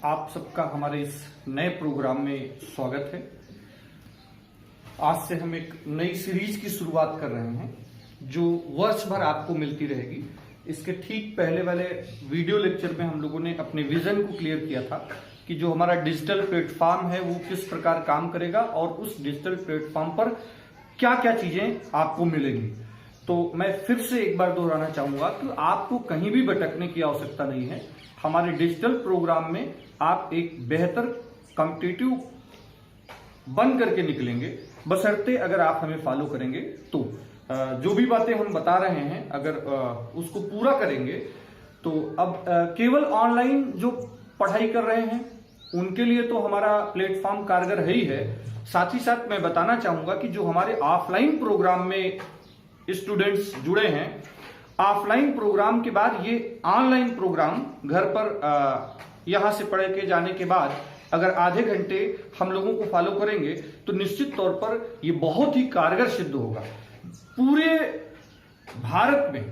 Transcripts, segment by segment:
आप सबका हमारे इस नए प्रोग्राम में स्वागत है। आज से हम एक नई सीरीज की शुरुआत कर रहे हैं जो वर्ष भर आपको मिलती रहेगी। इसके ठीक पहले वाले वीडियो लेक्चर में हम लोगों ने अपने विजन को क्लियर किया था कि जो हमारा डिजिटल प्लेटफॉर्म है वो किस प्रकार काम करेगा और उस डिजिटल प्लेटफॉर्म पर क्या क्या चीजें आपको मिलेंगी। तो मैं फिर से एक बार दोहराना चाहूंगा कि आपको कहीं भी भटकने की आवश्यकता नहीं है। हमारे डिजिटल प्रोग्राम में आप एक बेहतर कॉम्पिटिटिव बन करके निकलेंगे, बशर्ते अगर आप हमें फॉलो करेंगे तो जो भी बातें हम बता रहे हैं अगर उसको पूरा करेंगे तो अब केवल ऑनलाइन जो पढ़ाई कर रहे हैं उनके लिए तो हमारा प्लेटफॉर्म कारगर है ही है। साथ ही साथ मैं बताना चाहूंगा कि जो हमारे ऑफलाइन प्रोग्राम में स्टूडेंट्स जुड़े हैं, ऑफलाइन प्रोग्राम के बाद ये ऑनलाइन प्रोग्राम घर पर यहां से पढ़ के जाने के बाद अगर आधे घंटे हम लोगों को फॉलो करेंगे तो निश्चित तौर पर ये बहुत ही कारगर सिद्ध होगा। पूरे भारत में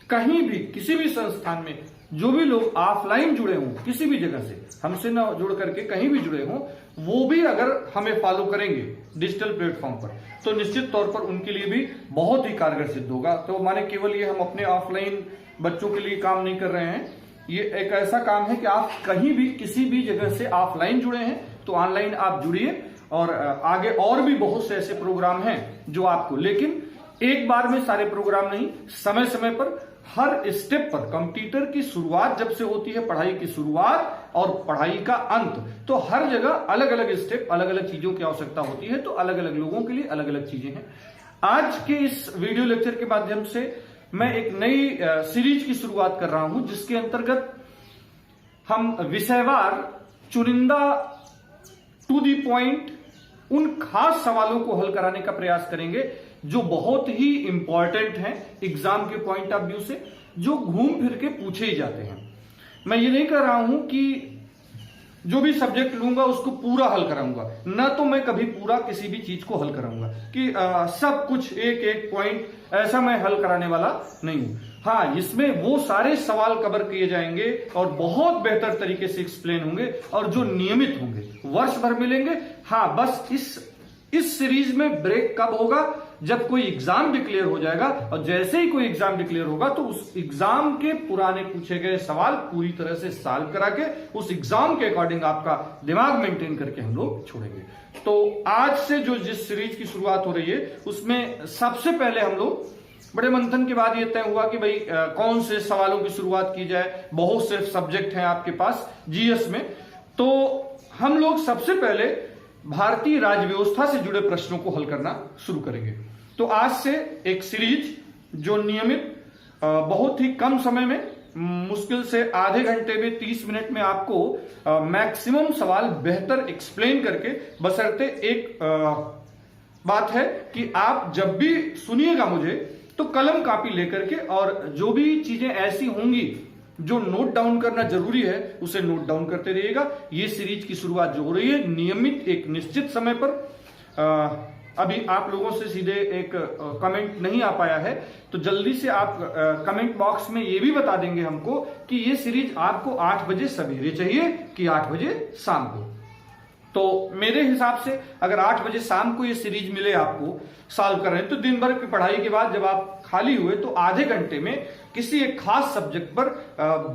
कहीं भी किसी भी संस्थान में जो भी लोग ऑफलाइन जुड़े हों, किसी भी जगह से हमसे ना जुड़ करके कहीं भी जुड़े हों, वो भी अगर हमें फॉलो करेंगे डिजिटल प्लेटफॉर्म पर तो निश्चित तौर पर उनके लिए भी बहुत ही कारगर सिद्ध होगा। तो माने केवल ये हम अपने ऑफलाइन बच्चों के लिए काम नहीं कर रहे हैं, ये एक ऐसा काम है कि आप कहीं भी किसी भी जगह से ऑफलाइन जुड़े हैं तो ऑनलाइन आप जुड़िए और आगे और भी बहुत से ऐसे प्रोग्राम हैं जो आपको, लेकिन एक बार में सारे प्रोग्राम नहीं, समय समय पर हर स्टेप पर कंप्यूटर की शुरुआत जब से होती है, पढ़ाई की शुरुआत और पढ़ाई का अंत, तो हर जगह अलग अलग स्टेप, अलग अलग चीजों की आवश्यकता होती है। तो अलग अलग लोगों के लिए अलग अलग चीजें हैं। आज के इस वीडियो लेक्चर के माध्यम से मैं एक नई सीरीज की शुरुआत कर रहा हूं जिसके अंतर्गत हम विषयवार चुनिंदा टू दी पॉइंट उन खास सवालों को हल कराने का प्रयास करेंगे जो बहुत ही इंपॉर्टेंट हैं एग्जाम के पॉइंट ऑफ व्यू से, जो घूम फिर के पूछे ही जाते हैं। मैं ये नहीं कह रहा हूं कि जो भी सब्जेक्ट लूंगा उसको पूरा हल कराऊंगा, ना तो मैं कभी पूरा किसी भी चीज को हल कराऊंगा कि सब कुछ एक एक पॉइंट ऐसा मैं हल कराने वाला नहीं हूं। हाँ, इसमें वो सारे सवाल कवर किए जाएंगे और बहुत बेहतर तरीके से एक्सप्लेन होंगे और जो नियमित होंगे, वर्ष भर मिलेंगे। हाँ, बस इस सीरीज में ब्रेक कब होगा, जब कोई एग्जाम डिक्लेयर हो जाएगा और जैसे ही कोई एग्जाम डिक्लेयर होगा तो उस एग्जाम के पुराने पूछे गए सवाल पूरी तरह से सॉल्व करा के उस एग्जाम के अकॉर्डिंग आपका दिमाग मेंटेन करके हम लोग छोड़ेंगे। तो आज से जो जिस सीरीज की शुरुआत हो रही है उसमें सबसे पहले हम लोग बड़े मंथन के बाद ये तय हुआ कि भाई कौन से सवालों की शुरुआत की जाए। बहुत से सब्जेक्ट हैं आपके पास जीएस में, तो हम लोग सबसे पहले भारतीय राज्य व्यवस्था से जुड़े प्रश्नों को हल करना शुरू करेंगे। तो आज से एक सीरीज जो नियमित बहुत ही कम समय में, मुश्किल से आधे घंटे में 30 मिनट में आपको मैक्सिमम सवाल बेहतर एक्सप्लेन करके, बशर्ते एक बात है कि आप जब भी सुनिएगा मुझे तो कलम कापी लेकर के और जो भी चीजें ऐसी होंगी जो नोट डाउन करना जरूरी है उसे नोट डाउन करते रहिएगा। ये सीरीज की शुरुआत जो हो रही है नियमित एक निश्चित समय पर, अभी आप लोगों से सीधे एक कमेंट नहीं आ पाया है तो जल्दी से आप कमेंट बॉक्स में ये भी बता देंगे हमको कि ये सीरीज आपको 8 बजे सवेरे चाहिए कि 8 बजे शाम को। तो मेरे हिसाब से अगर 8 बजे शाम को ये सीरीज मिले आपको सॉल्व कर रहे हैं तो दिन भर की पढ़ाई के बाद जब आप खाली हुए तो आधे घंटे में किसी एक खास सब्जेक्ट पर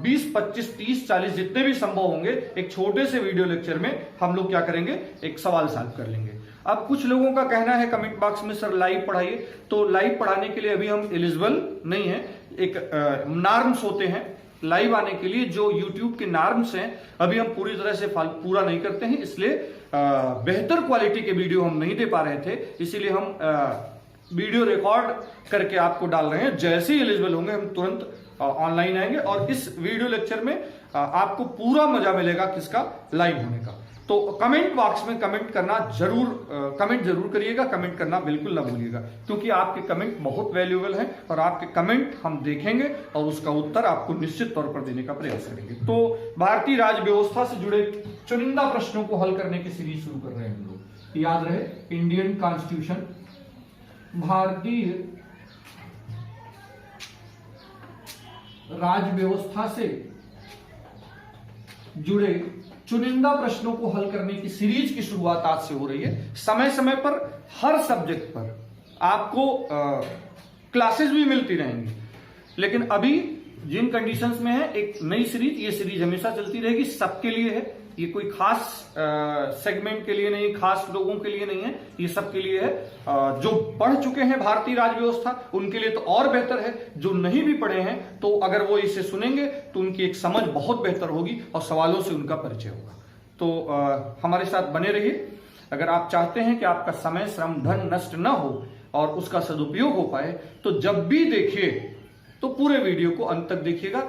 20, 25, 30, 40 जितने भी संभव होंगे एक छोटे से वीडियो लेक्चर में हम लोग क्या करेंगे, एक सवाल सॉल्व कर लेंगे। अब कुछ लोगों का कहना है कमेंट बॉक्स में सर लाइव पढ़ाइए, तो लाइव पढ़ाने के लिए अभी हम एलिजिबल नहीं है। एक नॉर्म्स होते हैं लाइव आने के लिए, जो YouTube के नॉर्म्स हैं अभी हम पूरी तरह से पूरा नहीं करते हैं, इसलिए बेहतर क्वालिटी के वीडियो हम नहीं दे पा रहे थे, इसीलिए हम वीडियो रिकॉर्ड करके आपको डाल रहे हैं। जैसे ही एलिजिबल होंगे हम तुरंत ऑनलाइन आएंगे और इस वीडियो लेक्चर में आपको पूरा मजा मिलेगा किसका, लाइव होने का। तो कमेंट बॉक्स में कमेंट करना कमेंट जरूर करिएगा, कमेंट करना बिल्कुल ना भूलिएगा क्योंकि आपके कमेंट बहुत वैल्यूएबल हैं और आपके कमेंट हम देखेंगे और उसका उत्तर आपको निश्चित तौर पर देने का प्रयास करेंगे। तो भारतीय राज्य व्यवस्था से जुड़े चुनिंदा प्रश्नों को हल करने की सीरीज शुरू कर रहे हैं हम लोग। याद रहे, इंडियन कॉन्स्टिट्यूशन, भारतीय राज्य व्यवस्था से जुड़े चुनिंदा प्रश्नों को हल करने की सीरीज की शुरुआत आज से हो रही है। समय समय पर हर सब्जेक्ट पर आपको क्लासेस भी मिलती रहेंगी, लेकिन अभी जिन कंडीशंस में है एक नई सीरीज, ये सीरीज हमेशा चलती रहेगी, सबके लिए है। ये कोई खास सेगमेंट के लिए नहीं, खास लोगों के लिए नहीं है, ये सबके लिए है। जो पढ़ चुके हैं भारतीय राज्य व्यवस्था उनके लिए तो और बेहतर है, जो नहीं भी पढ़े हैं तो अगर वो इसे सुनेंगे तो उनकी एक समझ बहुत बेहतर होगी और सवालों से उनका परिचय होगा। तो हमारे साथ बने रहिए। अगर आप चाहते हैं कि आपका समय, श्रम, धन नष्ट न हो और उसका सदुपयोग हो पाए, तो जब भी देखिए तो पूरे वीडियो को अंत तक देखिएगा।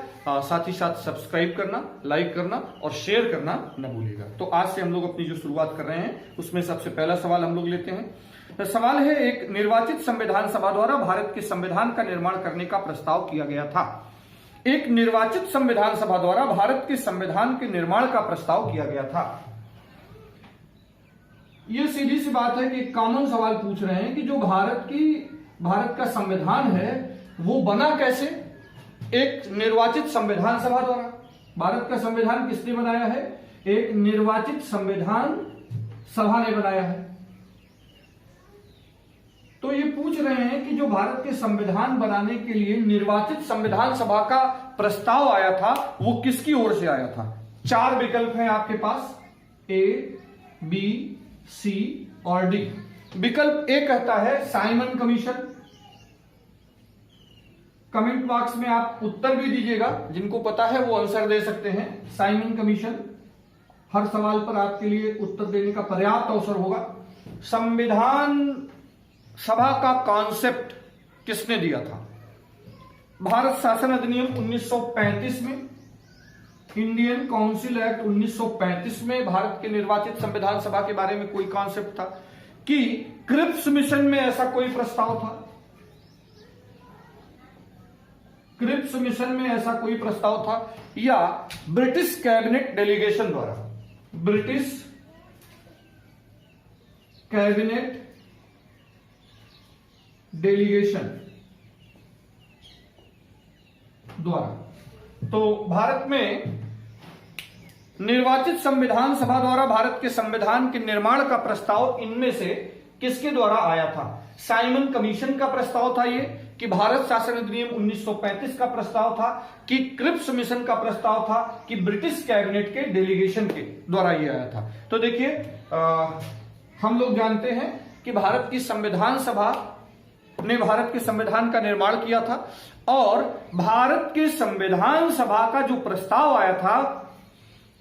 साथ ही साथ सब्सक्राइब करना, लाइक करना और शेयर करना न भूलिएगा। तो आज से हम लोग अपनी जो शुरुआत कर रहे हैं उसमें सबसे पहला सवाल हम लोग लेते हैं। सवाल है, एक निर्वाचित संविधान सभा द्वारा भारत के संविधान का निर्माण करने का प्रस्ताव किया गया था। एक निर्वाचित संविधान सभा द्वारा भारत के संविधान के निर्माण का प्रस्ताव किया गया था। यह सीधी सी बात है कि कॉमन सवाल पूछ रहे हैं कि जो भारत का संविधान है वो बना कैसे? एक निर्वाचित संविधान सभा द्वारा। भारत का संविधान किसने बनाया है? एक निर्वाचित संविधान सभा ने बनाया है। तो ये पूछ रहे हैं कि जो भारत के संविधान बनाने के लिए निर्वाचित संविधान सभा का प्रस्ताव आया था वो किसकी ओर से आया था? 4 विकल्प हैं आपके पास, A, B, C और D। विकल्प ए कहता है साइमन कमीशन। कमेंट बॉक्स में आप उत्तर भी दीजिएगा, जिनको पता है वो आंसर दे सकते हैं। साइमन कमीशन, हर सवाल पर आपके लिए उत्तर देने का पर्याप्त अवसर होगा। संविधान सभा का कॉन्सेप्ट किसने दिया था? भारत शासन अधिनियम 1935 में, इंडियन काउंसिल एक्ट 1935 में भारत के निर्वाचित संविधान सभा के बारे में कोई कॉन्सेप्ट था कि क्रिप्स मिशन में ऐसा कोई प्रस्ताव था? क्रिप्स मिशन में ऐसा कोई प्रस्ताव था या ब्रिटिश कैबिनेट डेलीगेशन द्वारा, ब्रिटिश कैबिनेट डेलीगेशन द्वारा? तो भारत में निर्वाचित संविधान सभा द्वारा भारत के संविधान के निर्माण का प्रस्ताव इनमें से किसके द्वारा आया था? साइमन कमीशन का प्रस्ताव था ये, कि भारत शासन अधिनियम 1935 का प्रस्ताव था, कि क्रिप्स मिशन का प्रस्ताव था, कि ब्रिटिश कैबिनेट के डेलीगेशन के द्वारा ये आया था? तो देखिए, हम लोग जानते हैं कि भारत की संविधान सभा ने भारत के संविधान का निर्माण किया था और भारत के संविधान सभा का जो प्रस्ताव आया था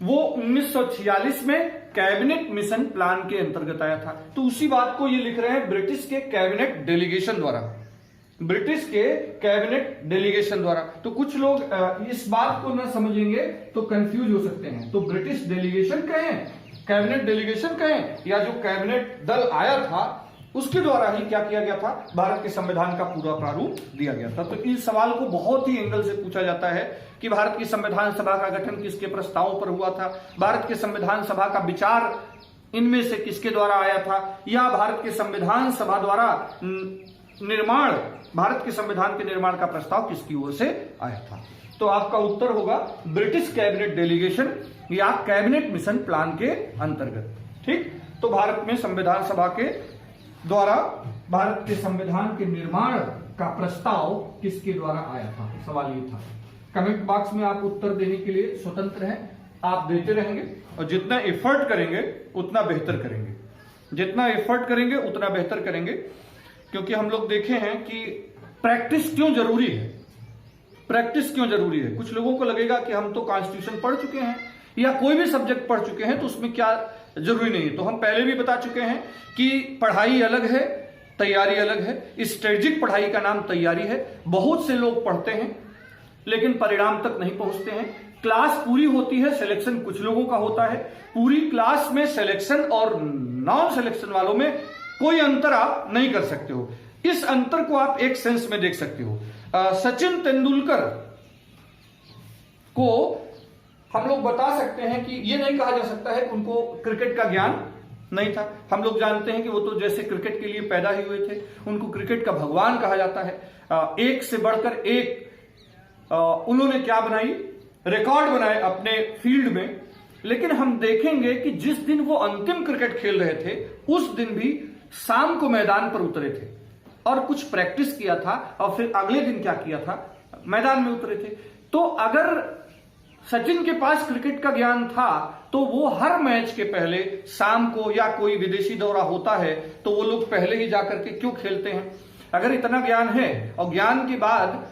वो 1946 में कैबिनेट मिशन प्लान के अंतर्गत आया था। तो उसी बात को ये लिख रहे हैं ब्रिटिश के कैबिनेट डेलीगेशन द्वारा, ब्रिटिश के कैबिनेट डेलीगेशन द्वारा। तो कुछ लोग इस बात को न समझेंगे तो कंफ्यूज हो सकते हैं। तो ब्रिटिश डेलीगेशन कहें, कैबिनेट डेलीगेशन कहें, या जो कैबिनेट दल आया था उसके द्वारा ही क्या किया गया था? भारत के संविधान का पूरा प्रारूप दिया गया था। तो इस सवाल को बहुत ही एंगल से पूछा जाता है कि भारत की संविधान सभा का गठन किसके प्रस्ताव पर हुआ था, भारत के संविधान सभा का विचार इनमें से किसके द्वारा आया था, या भारत के संविधान सभा द्वारा निर्माण, भारत के संविधान के निर्माण का प्रस्ताव किसकी ओर से आया था? तो आपका उत्तर होगा ब्रिटिश कैबिनेट डेलीगेशन या कैबिनेट मिशन प्लान के अंतर्गत। ठीक, तो भारत में संविधान सभा के द्वारा भारत के संविधान के निर्माण का प्रस्ताव किसके द्वारा आया था? सवाल ये था। कमेंट बॉक्स में आप उत्तर देने के लिए स्वतंत्र हैं, आप देते रहेंगे और जितना एफर्ट करेंगे उतना बेहतर करेंगे, जितना एफर्ट करेंगे उतना बेहतर करेंगे। क्योंकि हम लोग देखे हैं कि प्रैक्टिस क्यों जरूरी है, प्रैक्टिस क्यों जरूरी है। कुछ लोगों को लगेगा कि हम तो कॉन्स्टिट्यूशन पढ़ चुके हैं या कोई भी सब्जेक्ट पढ़ चुके हैं तो उसमें क्या जरूरी नहीं है। तो हम पहले भी बता चुके हैं कि पढ़ाई अलग है, तैयारी अलग है। स्ट्रेटेजिक पढ़ाई का नाम तैयारी है। बहुत से लोग पढ़ते हैं लेकिन परिणाम तक नहीं पहुंचते हैं। क्लास पूरी होती है, सिलेक्शन कुछ लोगों का होता है। पूरी क्लास में सिलेक्शन और नॉन सिलेक्शन वालों में कोई अंतर आप नहीं कर सकते हो। इस अंतर को आप एक सेंस में देख सकते हो। सचिन तेंदुलकर को हम लोग बता सकते हैं कि ये नहीं कहा जा सकता है कि उनको क्रिकेट का ज्ञान नहीं था। हम लोग जानते हैं कि वो तो जैसे क्रिकेट के लिए पैदा ही हुए थे, उनको क्रिकेट का भगवान कहा जाता है। एक से बढ़कर एक उन्होंने क्या बनाई, रिकॉर्ड बनाए अपने फील्ड में। लेकिन हम देखेंगे कि जिस दिन वो अंतिम क्रिकेट खेल रहे थे उस दिन भी शाम को मैदान पर उतरे थे और कुछ प्रैक्टिस किया था और फिर अगले दिन क्या किया था, मैदान में उतरे थे। तो अगर सचिन के पास क्रिकेट का ज्ञान था तो वो हर मैच के पहले शाम को, या कोई विदेशी दौरा होता है तो वो लोग पहले ही जाकर के क्यों खेलते हैं। अगर इतना ज्ञान है और ज्ञान के बाद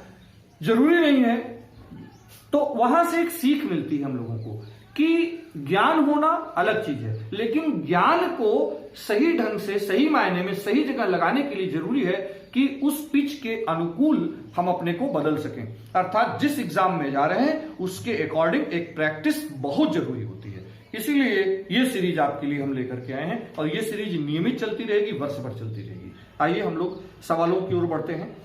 जरूरी नहीं है, तो वहां से एक सीख मिलती है हम लोगों को कि ज्ञान होना अलग चीज है, लेकिन ज्ञान को सही ढंग से, सही मायने में, सही जगह लगाने के लिए जरूरी है कि उस पिच के अनुकूल हम अपने को बदल सकें। अर्थात जिस एग्जाम में जा रहे हैं उसके अकॉर्डिंग एक प्रैक्टिस बहुत जरूरी होती है। इसीलिए ये सीरीज आपके लिए हम लेकर के आए हैं और ये सीरीज नियमित चलती रहेगी, वर्ष भर चलती रहेगी। आइए हम लोग सवालों की ओर बढ़ते हैं।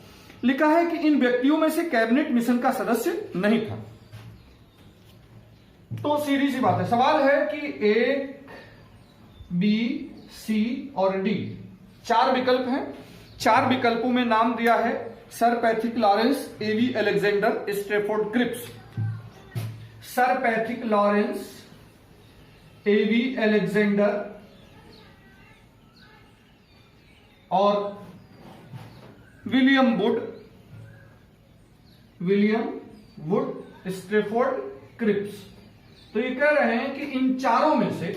लिखा है कि इन व्यक्तियों में से कैबिनेट मिशन का सदस्य नहीं था। तो सीधी सी बात है, सवाल है कि ए, बी, सी और डी 4 विकल्प हैं। 4 विकल्पों में नाम दिया है sir Pethick Lawrence, A V Alexander, Stafford Cripps. Sir Pethick Lawrence, A V Alexander और विलियम वुड, स्ट्रैफोर्ड क्रिप्स। तो ये कह रहे हैं कि इन चारों में से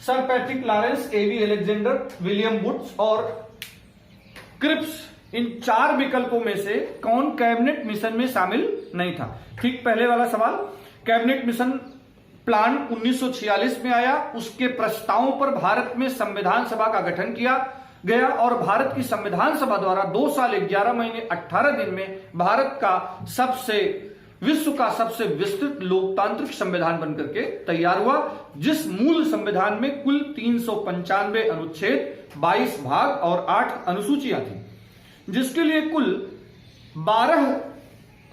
sir Patrick Lawrence, A V Alexander, William woods और क्रिप्स, इन 4 विकल्पों में से कौन कैबिनेट मिशन में शामिल नहीं था। ठीक पहले वाला सवाल, कैबिनेट मिशन प्लान 1946 में आया, उसके प्रस्तावों पर भारत में संविधान सभा का गठन किया गया और भारत की संविधान सभा द्वारा 2 साल 11 महीने 18 दिन में भारत का विश्व का सबसे विस्तृत लोकतांत्रिक संविधान बनकर के तैयार हुआ, जिस मूल संविधान में कुल 395 अनुच्छेद, 22 भाग और 8 अनुसूचियां थी, जिसके लिए कुल 12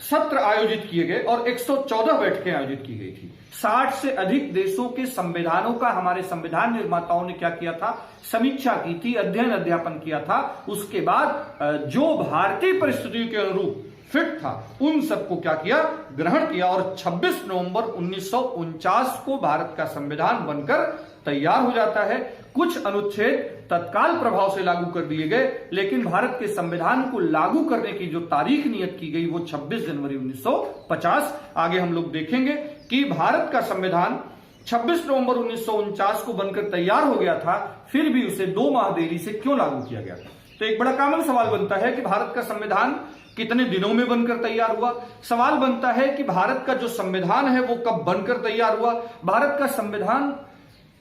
सत्र आयोजित किए गए और 114 बैठकें आयोजित की गई थी। 60 से अधिक देशों के संविधानों का हमारे संविधान निर्माताओं ने क्या किया था, समीक्षा की थी, अध्ययन अध्यापन किया था। उसके बाद जो भारतीय परिस्थितियों के अनुरूप फिट था उन सबको क्या किया, ग्रहण किया और 26 नवंबर 1949 को भारत का संविधान बनकर तैयार हो जाता है। कुछ अनुच्छेद तत्काल प्रभाव से लागू कर दिए गए, लेकिन भारत के संविधान को लागू करने की जो तारीख नियत की गई वो 26 जनवरी 1950। आगे हम लोग देखेंगे कि भारत का संविधान 26 नवंबर 1949 को बनकर तैयार हो गया था, फिर भी उसे 2 माह देरी से क्यों लागू किया गया। तो एक बड़ा कॉमन सवाल बनता है कि भारत का संविधान कितने दिनों में बनकर तैयार हुआ। सवाल बनता है कि भारत का जो संविधान है वो कब बनकर तैयार हुआ।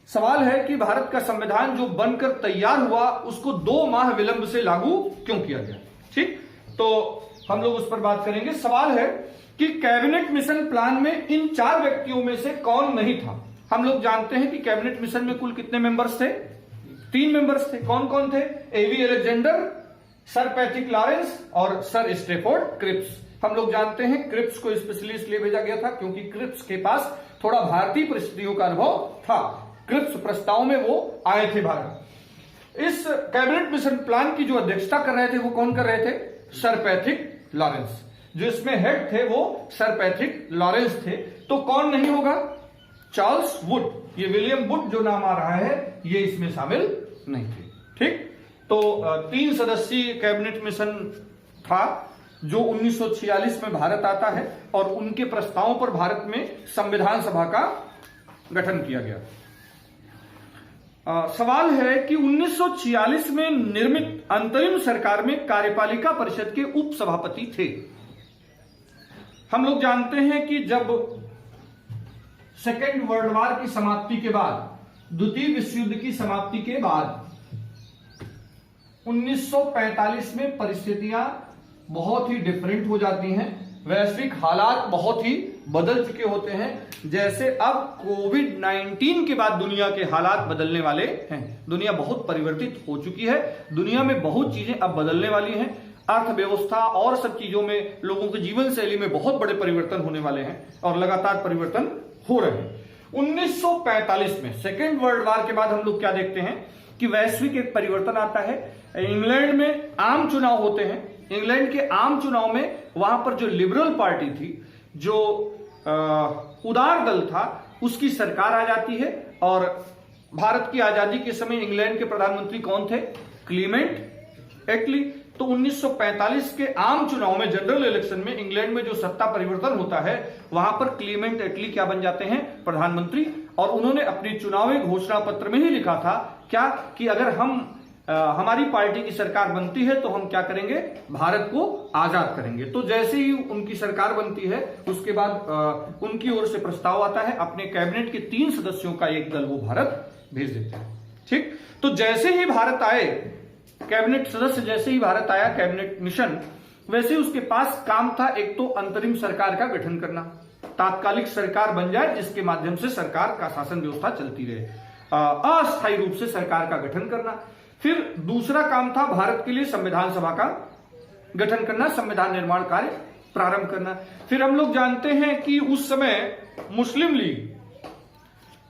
सवाल है कि भारत का संविधान जो बनकर तैयार हुआ उसको 2 माह विलंब से लागू क्यों किया गया। ठीक, तो हम लोग उस पर बात करेंगे। सवाल है कि कैबिनेट मिशन प्लान में इन 4 व्यक्तियों में से कौन नहीं था। हम लोग जानते हैं कि कैबिनेट मिशन में कुल कितने मेंबर्स थे, 3 मेंबर्स थे। कौन कौन थे, एवी अलेक्जेंडर, सर पैट्रिक लॉरेंस और सर स्ट्रैफोर्ड क्रिप्स। हम लोग जानते हैं क्रिप्स को स्पेशली इसलिए भेजा गया था क्योंकि क्रिप्स के पास थोड़ा भारतीय परिस्थितियों का अनुभव था। क्रिप्स प्रस्ताव में वो आए थे भारत। इस कैबिनेट मिशन प्लान की जो अध्यक्षता कर रहे थे वो कौन कर रहे थे, सर पैट्रिक लॉरेंस। जो इसमें हेड थे वो सर पैट्रिक लॉरेंस थे। तो कौन नहीं होगा, चार्ल्स वुड। ये विलियम वुड जो नाम आ रहा है ये इसमें शामिल नहीं थे। ठीक, तो 3 सदस्यीय कैबिनेट मिशन था जो 1946 में भारत आता है और उनके प्रस्तावों पर भारत में संविधान सभा का गठन किया गया। सवाल है कि 1946 में निर्मित अंतरिम सरकार में कार्यपालिका परिषद के उप सभापति थे। हम लोग जानते हैं कि जब सेकेंड वर्ल्ड वॉर की समाप्ति के बाद, द्वितीय विश्व युद्ध की समाप्ति के बाद 1945 में परिस्थितियां बहुत ही डिफरेंट हो जाती हैं। वैश्विक हालात बहुत ही बदल चुके होते हैं। जैसे अब कोविड-19 के बाद दुनिया के हालात बदलने वाले हैं। दुनिया बहुत परिवर्तित हो चुकी है। दुनिया में बहुत चीजें अब बदलने वाली हैं। अर्थव्यवस्था और सब चीजों में, लोगों की जीवन शैली में बहुत बड़े परिवर्तन होने वाले हैं और लगातार परिवर्तन हो रहे हैं। 1945 में सेकेंड वर्ल्ड वॉर के बाद हम लोग क्या देखते हैं कि वैश्विक एक परिवर्तन आता है। इंग्लैंड में आम चुनाव होते हैं। इंग्लैंड के आम चुनाव में वहां पर जो लिबरल पार्टी थी, जो उदार दल था, उसकी सरकार आ जाती है। और भारत की आजादी के समय इंग्लैंड के प्रधानमंत्री कौन थे? क्लीमेंट एटली। तो 1945 के आम चुनाव में, जनरल इलेक्शन में, इंग्लैंड में जो सत्ता परिवर्तन होता है वहां पर क्लीमेंट एटली क्या बन जाते हैं? प्रधानमंत्री। और उन्होंने अपने चुनावी घोषणा पत्र में ही लिखा था क्या कि अगर हमारी पार्टी की सरकार बनती है तो हम क्या करेंगे? भारत को आजाद करेंगे। तो जैसे ही उनकी सरकार बनती है उसके बाद उनकी ओर से प्रस्ताव आता है, अपने कैबिनेट के 3 सदस्यों का एक दल वो भारत भेज देते हैं। ठीक, तो जैसे ही भारत आए, कैबिनेट सदस्य जैसे ही भारत आया, कैबिनेट मिशन, वैसे ही उसके पास काम था एक तो अंतरिम सरकार का गठन करना, तात्कालिक सरकार बन जाए जिसके माध्यम से सरकार का शासन व्यवस्था चलती रहे, अस्थायी रूप से सरकार का गठन करना। फिर दूसरा काम था भारत के लिए संविधान सभा का गठन करना, संविधान निर्माण कार्य प्रारंभ करना। फिर हम लोग जानते हैं कि उस समय मुस्लिम लीग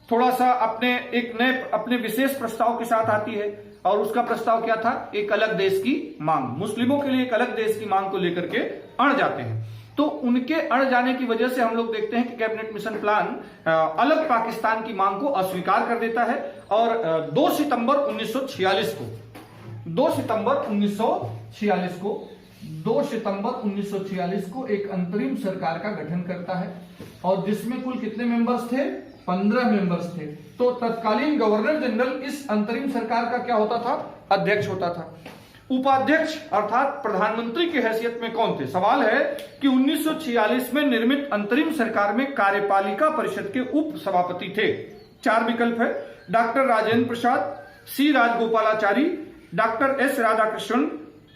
थोड़ा सा अपने विशेष प्रस्ताव के साथ आती है, और उसका प्रस्ताव क्या था? एक अलग देश की मांग, मुस्लिमों के लिए एक अलग देश की मांग को लेकर के अड़ जाते हैं। तो उनके अड़ जाने की वजह से हम लोग देखते हैं कि कैबिनेट मिशन प्लान अलग पाकिस्तान की मांग को अस्वीकार कर देता है, और 2 सितंबर 1946 को एक अंतरिम सरकार का गठन करता है, और जिसमें कुल कितने मेंबर्स थे? 15 मेंबर्स थे। तो तत्कालीन गवर्नर जनरल इस अंतरिम सरकार का क्या होता था? अध्यक्ष होता था। उपाध्यक्ष अर्थात प्रधानमंत्री की हैसियत में कौन थे? सवाल है कि 1946 में निर्मित अंतरिम सरकार में कार्यपालिका परिषद के उप सभापति थे। 4 विकल्प है: डॉक्टर राजेंद्र प्रसाद, सी राजगोपालाचारी, डॉक्टर एस राधाकृष्णन,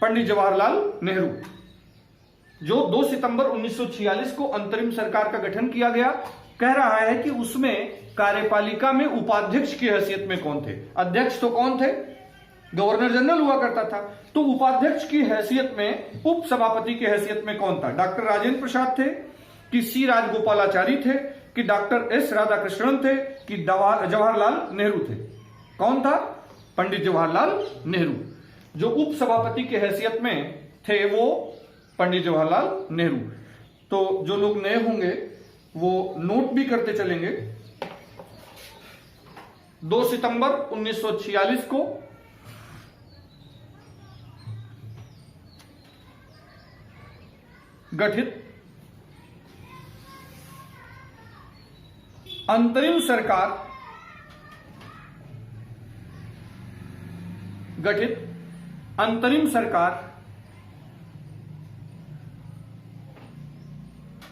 पंडित जवाहरलाल नेहरू। जो 2 सितंबर 1946 को अंतरिम सरकार का गठन किया गया, कह रहा है कि उसमें कार्यपालिका में उपाध्यक्ष की हैसियत में कौन थे? अध्यक्ष तो कौन थे? गवर्नर जनरल हुआ करता था। तो उपाध्यक्ष की हैसियत में, उप सभापति की हैसियत में कौन था? डॉक्टर राजेंद्र प्रसाद थे, कि सी राजगोपालाचारी थे, कि डॉक्टर एस राधाकृष्णन थे, कि जवाहरलाल नेहरू थे? कौन था? पंडित जवाहरलाल नेहरू। जो उप सभापति की हैसियत में थे वो पंडित जवाहरलाल नेहरू। तो जो लोग नए होंगे वो नोट भी करते चलेंगे। 2 सितंबर 1946 को गठित अंतरिम सरकार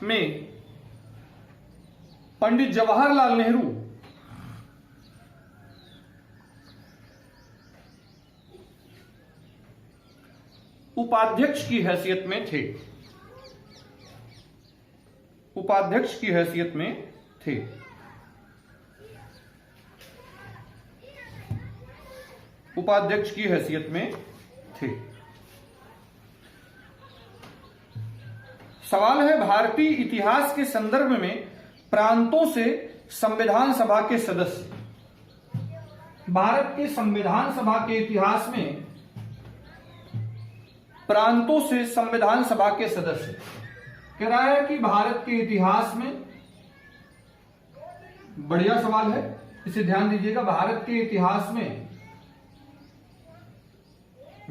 में पंडित जवाहरलाल नेहरू उपाध्यक्ष की हैसियत में थे। उपाध्यक्ष की हैसियत में थे। उपाध्यक्ष की हैसियत में थे। सवाल है, भारतीय इतिहास के संदर्भ में प्रांतों से संविधान सभा के सदस्य, भारत के संविधान सभा के इतिहास में प्रांतों से संविधान सभा के सदस्य, कह रहा है कि भारत के इतिहास में, बढ़िया सवाल है, इसे ध्यान दीजिएगा, भारत के इतिहास में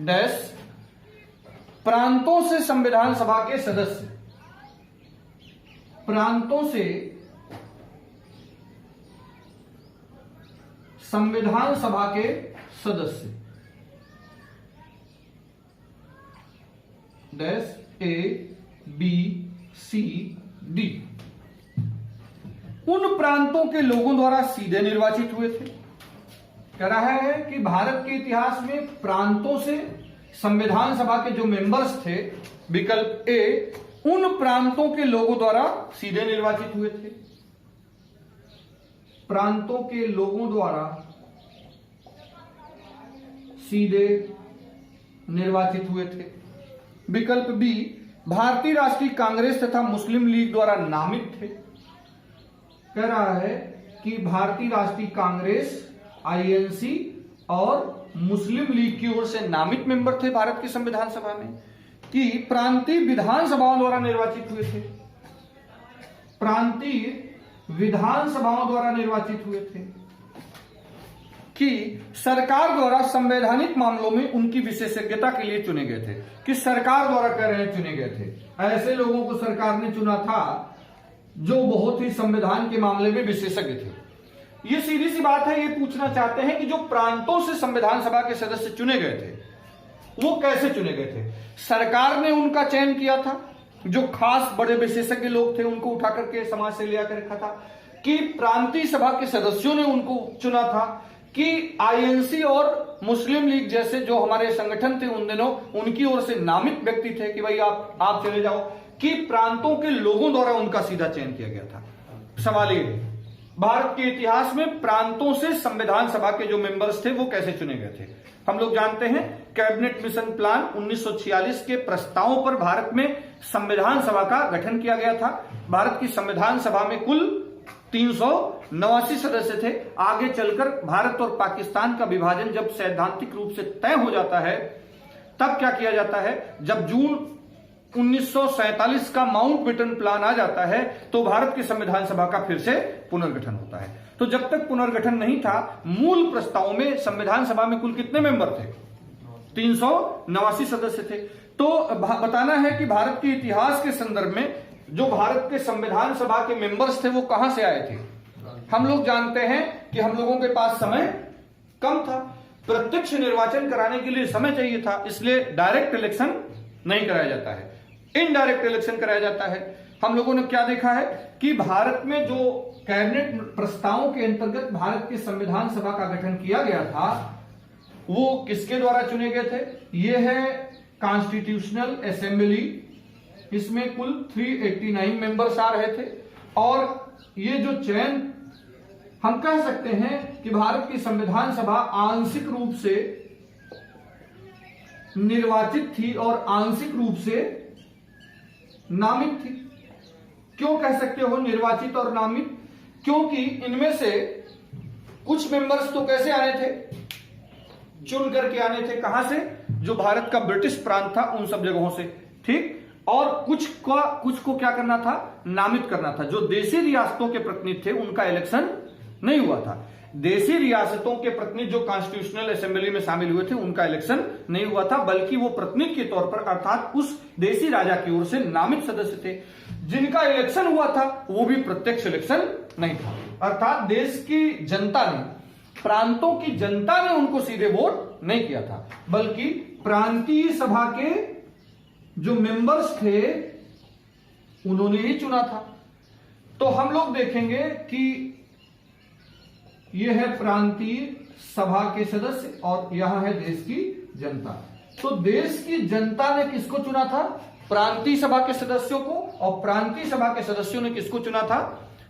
डैश प्रांतों से संविधान सभा के सदस्य, प्रांतों से संविधान सभा के सदस्य, dash A B C D, उन प्रांतों के लोगों द्वारा सीधे निर्वाचित हुए थे। कह रहा है कि भारत के इतिहास में प्रांतों से संविधान सभा के जो मेंबर्स थे, विकल्प ए, उन प्रांतों के लोगों द्वारा सीधे निर्वाचित हुए थे। प्रांतों के लोगों द्वारा सीधे निर्वाचित हुए थे। विकल्प बी, भारतीय राष्ट्रीय कांग्रेस तथा मुस्लिम लीग द्वारा नामित थे। कह रहा है कि भारतीय राष्ट्रीय कांग्रेस आईएनसी और मुस्लिम लीग की ओर से नामित मेंबर थे भारत की संविधान सभा में, कि प्रांतीय विधानसभाओं द्वारा निर्वाचित हुए थे। प्रांतीय विधानसभाओं द्वारा निर्वाचित हुए थे, कि सरकार द्वारा संवैधानिक मामलों में उनकी विशेषज्ञता के लिए चुने गए थे। कि सरकार द्वारा कह रहे हैं चुने गए थे, ऐसे लोगों को सरकार ने चुना था जो बहुत ही संविधान के मामले में विशेषज्ञ थे। ये सीधी सी बात है। ये पूछना चाहते हैं कि जो प्रांतों से संविधान सभा के सदस्य चुने गए थे वो कैसे चुने गए थे? सरकार ने उनका चयन किया था, जो खास बड़े विशेषज्ञ लोग थे उनको उठा करके समाज से ले आकर रखा था, कि प्रांतीय सभा के सदस्यों ने उनको चुना था, कि आईएनसी और मुस्लिम लीग जैसे जो हमारे संगठन थे उन दिनों उनकी ओर से नामित व्यक्ति थे कि भाई आप चले जाओ, कि प्रांतों के लोगों द्वारा उनका सीधा चयन किया गया था। सवाल ये, भारत के इतिहास में प्रांतों से संविधान सभा के जो मेंबर्स थे वो कैसे चुने गए थे? हम लोग जानते हैं कैबिनेट मिशन प्लान 1946 के प्रस्तावों पर भारत में संविधान सभा का गठन किया गया था। भारत की संविधान सभा में कुल 389 सदस्य थे। आगे चलकर भारत और पाकिस्तान का विभाजन जब सैद्धांतिक रूप से तय हो जाता है तब क्या किया जाता है, जब जून 1947 का माउंटबेटन प्लान आ जाता है तो भारत की संविधान सभा का फिर से पुनर्गठन होता है। तो जब तक पुनर्गठन नहीं था, मूल प्रस्ताव में संविधान सभा में कुल कितने मेंबर थे? 389 सदस्य थे। तो बताना है कि भारत के इतिहास के संदर्भ में जो भारत के संविधान सभा के मेंबर्स थे वो कहां से आए थे? हम लोग जानते हैं कि हम लोगों के पास समय कम था, प्रत्यक्ष निर्वाचन कराने के लिए समय चाहिए था, इसलिए डायरेक्ट इलेक्शन नहीं कराया जाता है, इनडायरेक्ट इलेक्शन कराया जाता है। हम लोगों ने क्या देखा है कि भारत में जो कैबिनेट प्रस्तावों के अंतर्गत भारत के संविधान सभा का गठन किया गया था वो किसके द्वारा चुने गए थे? ये है कॉन्स्टिट्यूशनल असेंबली, इसमें कुल 389 मेंबर्स आ रहे थे। और ये जो चयन हम कह सकते हैं कि भारत की संविधान सभा आंशिक रूप से निर्वाचित थी और आंशिक रूप से नामित थी। क्यों कह सकते हो निर्वाचित और नामित? क्योंकि इनमें से कुछ मेंबर्स तो कैसे आने थे? चुन करके आने थे। कहां से? जो भारत का ब्रिटिश प्रांत था उन सब जगहों से, ठीक। और कुछ को क्या करना था? नामित करना था। जो देशी रियासतों के प्रतिनिधि थे उनका इलेक्शन नहीं हुआ था। देशी रियासतों के प्रतिनिधि जो कॉन्स्टिट्यूशनल असेंबली में शामिल हुए थे उनका इलेक्शन नहीं हुआ था, बल्कि वो प्रतिनिधि के तौर पर अर्थात उस देशी राजा की ओर से नामित सदस्य थे। जिनका इलेक्शन हुआ था वो भी प्रत्यक्ष इलेक्शन नहीं था, अर्थात देश की जनता ने, प्रांतों की जनता ने उनको सीधे वोट नहीं किया था, बल्कि प्रांतीय सभा के जो मेंबर्स थे उन्होंने ही चुना था। तो हम लोग देखेंगे कि यह है प्रांतीय सभा के सदस्य और यहां है देश की जनता। तो देश की जनता ने किसको चुना था? प्रांतीय सभा के सदस्यों को। और प्रांतीय सभा के सदस्यों ने किसको चुना था?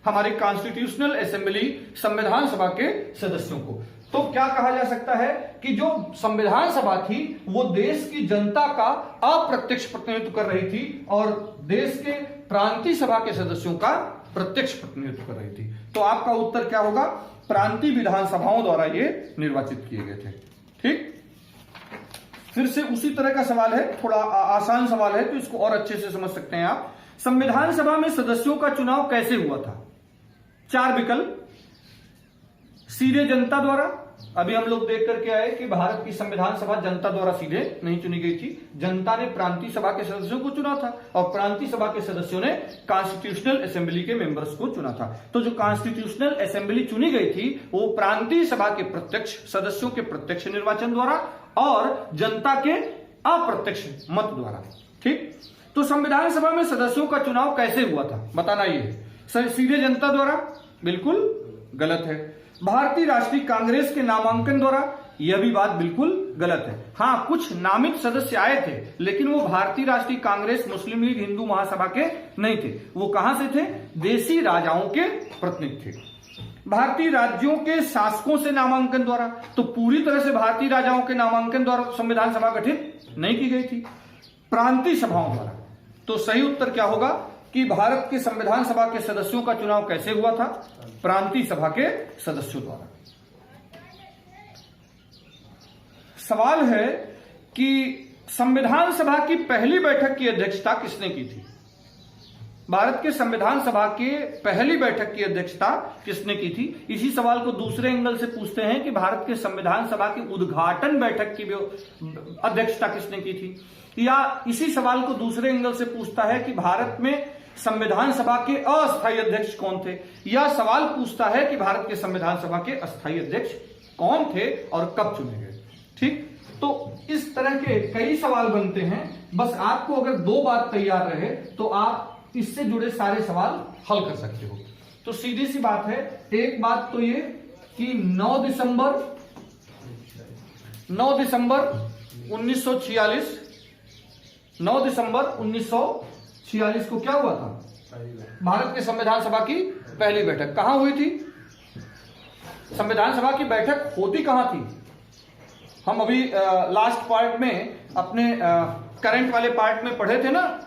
हमारी कॉन्स्टिट्यूशनल असेंबली संविधान सभा के सदस्यों को। तो क्या कहा जा सकता है कि जो संविधान सभा थी वो देश की जनता का अप्रत्यक्ष प्रतिनिधित्व कर रही थी और देश के प्रांतीय सभा के सदस्यों का प्रत्यक्ष प्रतिनिधित्व कर रही थी। तो आपका उत्तर क्या होगा? प्रांतीय विधानसभाओं द्वारा ये निर्वाचित किए गए थे, ठीक। फिर से उसी तरह का सवाल है, थोड़ा आसान सवाल है तो इसको और अच्छे से समझ सकते हैं आप। संविधान सभा में सदस्यों का चुनाव कैसे हुआ था? 4 विकल्प। सीधे जनता द्वारा, अभी हम लोग देख करके आए कि भारत की संविधान सभा जनता द्वारा सीधे नहीं चुनी गई थी। जनता ने प्रांतीय सभा के सदस्यों को चुना था और प्रांतीय सभा के सदस्यों ने कॉन्स्टिट्यूशनल असेंबली के मेंबर्स को चुना था। तो जो कॉन्स्टिट्यूशनल असेंबली चुनी गई थी वो प्रांतीय सभा के प्रत्यक्ष सदस्यों के प्रत्यक्ष निर्वाचन द्वारा और जनता के अप्रत्यक्ष मत द्वारा, ठीक। तो संविधान सभा में सदस्यों का चुनाव कैसे हुआ था बताना ये है। सीधे जनता द्वारा? बिल्कुल गलत है। भारतीय राष्ट्रीय कांग्रेस के नामांकन द्वारा? यह भी बात बिल्कुल गलत है। हाँ, कुछ नामित सदस्य आए थे लेकिन वो भारतीय राष्ट्रीय कांग्रेस, मुस्लिम लीग, हिंदू महासभा के नहीं थे। वो कहां से थे? देशी राजाओं के प्रतिनिधि थे। भारतीय राज्यों के शासकों से नामांकन द्वारा? तो पूरी तरह से भारतीय राजाओं के नामांकन द्वारा संविधान सभा गठित नहीं की गई थी, प्रांतीय सभाओं द्वारा। तो सही उत्तर क्या होगा कि भारत के संविधान सभा के सदस्यों का चुनाव कैसे हुआ था? प्रांतीय सभा के सदस्यों द्वारा। सवाल है कि संविधान सभा की पहली बैठक की अध्यक्षता किसने की थी? भारत के संविधान सभा के पहली बैठक की अध्यक्षता किसने की थी? इसी सवाल को दूसरे एंगल से पूछते हैं कि भारत के संविधान सभा की उद्घाटन बैठक की अध्यक्षता किसने की थी? या इसी सवाल को दूसरे एंगल से पूछता है कि भारत में संविधान सभा के अस्थायी अध्यक्ष कौन थे? या सवाल पूछता है कि भारत के संविधान सभा के अस्थायी अध्यक्ष कौन थे और कब चुने गए? ठीक, तो इस तरह के कई सवाल बनते हैं। बस आपको अगर दो बात तैयार रहे तो आप इससे जुड़े सारे सवाल हल कर सकते हो। तो सीधी सी बात है, एक बात तो ये कि 9 दिसंबर 1946 9 दिसंबर 1946 को क्या हुआ था? भारत के संविधान सभा की पहली बैठक कहां हुई थी? संविधान सभा की बैठक होती कहां थी? हम अभी लास्ट पार्ट में अपने करंट वाले पार्ट में पढ़े थे ना,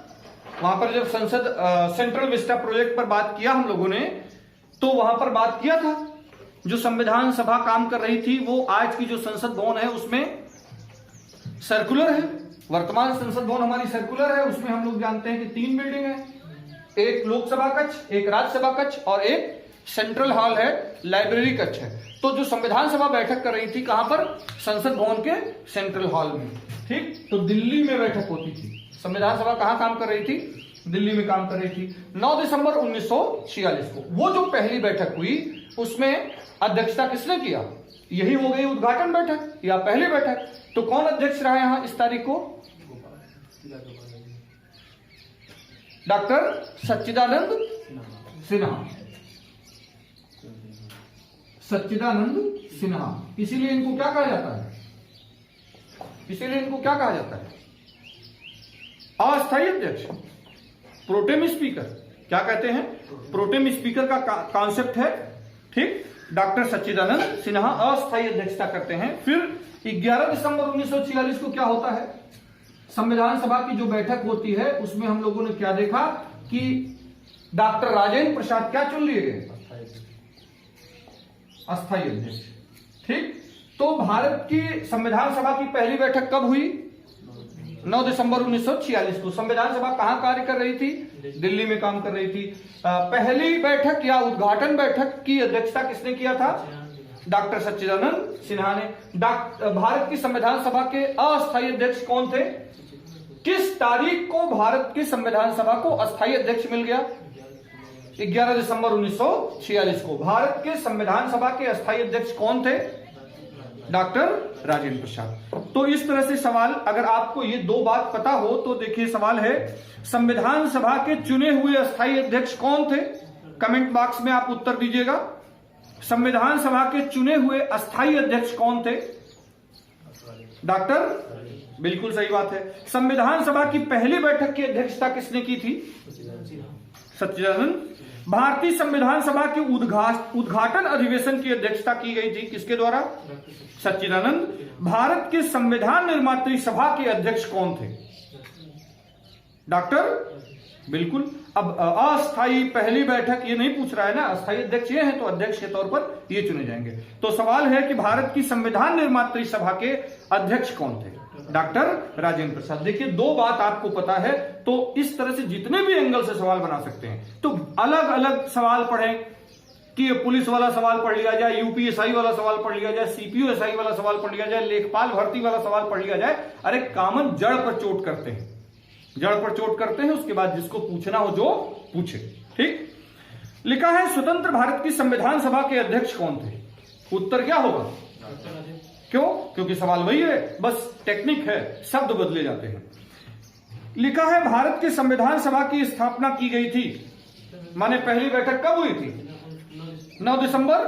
वहां पर जब संसद सेंट्रल विस्टा प्रोजेक्ट पर बात किया हम लोगों ने, तो वहां पर बात किया था जो संविधान सभा काम कर रही थी वो आज की जो संसद भवन है उसमें सर्कुलर है। वर्तमान संसद भवन हमारी सर्कुलर है, उसमें हम लोग जानते हैं कि 3 बिल्डिंग है, एक लोकसभा कक्ष, एक राज्यसभा कक्ष और एक सेंट्रल हॉल है, लाइब्रेरी कक्ष है। तो जो संविधान सभा बैठक कर रही थी कहां पर? संसद भवन के सेंट्रल हॉल में। ठीक, तो दिल्ली में बैठक होती थी। संविधान सभा कहां काम कर रही थी? दिल्ली में काम कर रही थी। 9 दिसंबर 1946 को वो जो पहली बैठक हुई उसमें अध्यक्षता किसने किया? यही हो गई उद्घाटन बैठक या पहली बैठक। तो कौन अध्यक्ष रहा यहां इस तारीख को? डॉक्टर सच्चिदानंद सिन्हा। सच्चिदानंद सिन्हा, इसीलिए इनको क्या कहा जाता है? इसीलिए इनको क्या कहा जाता है? अस्थायी अध्यक्ष, प्रोटेम स्पीकर। क्या कहते हैं? प्रोटेम स्पीकर का कॉन्सेप्ट है। ठीक, डॉक्टर सच्चिदानंद सिन्हा अस्थायी अध्यक्षता करते हैं। फिर 11 दिसंबर 1946 को क्या होता है? संविधान सभा की जो बैठक होती है उसमें हम लोगों ने क्या देखा कि डॉक्टर राजेंद्र प्रसाद क्या चुन लिए गए? अस्थायी अध्यक्ष। ठीक, तो भारत की संविधान सभा की पहली बैठक कब हुई? 9 दिसंबर 1946 को। संविधान सभा कहां कार्य कर रही थी? दिल्ली में काम कर रही थी। पहली बैठक या उद्घाटन बैठक की अध्यक्षता किसने किया था? डॉक्टर सच्चिदानंद सिन्हा ने। भारत की संविधान सभा के अस्थायी अध्यक्ष कौन थे? किस तारीख को भारत की संविधान सभा को अस्थायी अध्यक्ष मिल गया? 11 दिसंबर 1946 को। भारत के संविधान सभा के अस्थायी अध्यक्ष कौन थे? डॉक्टर राजेंद्र प्रसाद। तो इस तरह से सवाल, अगर आपको ये दो बात पता हो तो देखिए सवाल है, संविधान सभा के चुने हुए अस्थायी अध्यक्ष कौन थे? कमेंट बॉक्स में आप उत्तर दीजिएगा। संविधान सभा के चुने हुए अस्थायी अध्यक्ष कौन थे? डॉक्टर, बिल्कुल सही बात है। संविधान सभा की पहली बैठक की अध्यक्षता किसने की थी? सच्चिदानंद। भारतीय संविधान सभा के उद्घाटन अधिवेशन की अध्यक्षता की गई थी किसके द्वारा? सच्चिदानंद। भारत के संविधान निर्मात्री सभा के अध्यक्ष कौन थे? डॉक्टर, बिल्कुल। अब अस्थायी पहली बैठक ये नहीं पूछ रहा है ना, अस्थायी अध्यक्ष ये हैं तो अध्यक्ष के तौर पर ये चुने जाएंगे। तो सवाल है कि भारत की संविधान निर्मात्री सभा के अध्यक्ष कौन थे? डॉक्टर राजेंद्र प्रसाद। देखिए दो बात आपको पता है तो इस तरह से जितने भी एंगल से सवाल बना सकते हैं। तो अलग अलग सवाल पढ़ें कि पुलिस वाला सवाल पढ़ लिया जाए, यूपीएसआई वाला सवाल पढ़ लिया जाए, सीपीओएसआई वाला सवाल पढ़ लिया जाए, लेखपाल भर्ती वाला सवाल पढ़ लिया जाए। अरे कॉमन जड़ पर चोट करते हैं, जड़ पर चोट करते हैं। उसके बाद जिसको पूछना हो जो पूछे। ठीक, लिखा है स्वतंत्र भारत की संविधान सभा के अध्यक्ष कौन थे? उत्तर क्या होगा? क्यों? क्योंकि सवाल वही है, बस टेक्निक है, शब्द बदले जाते हैं। लिखा है भारत के संविधान सभा की स्थापना की गई थी, माने पहली बैठक कब हुई थी? 9 दिसंबर।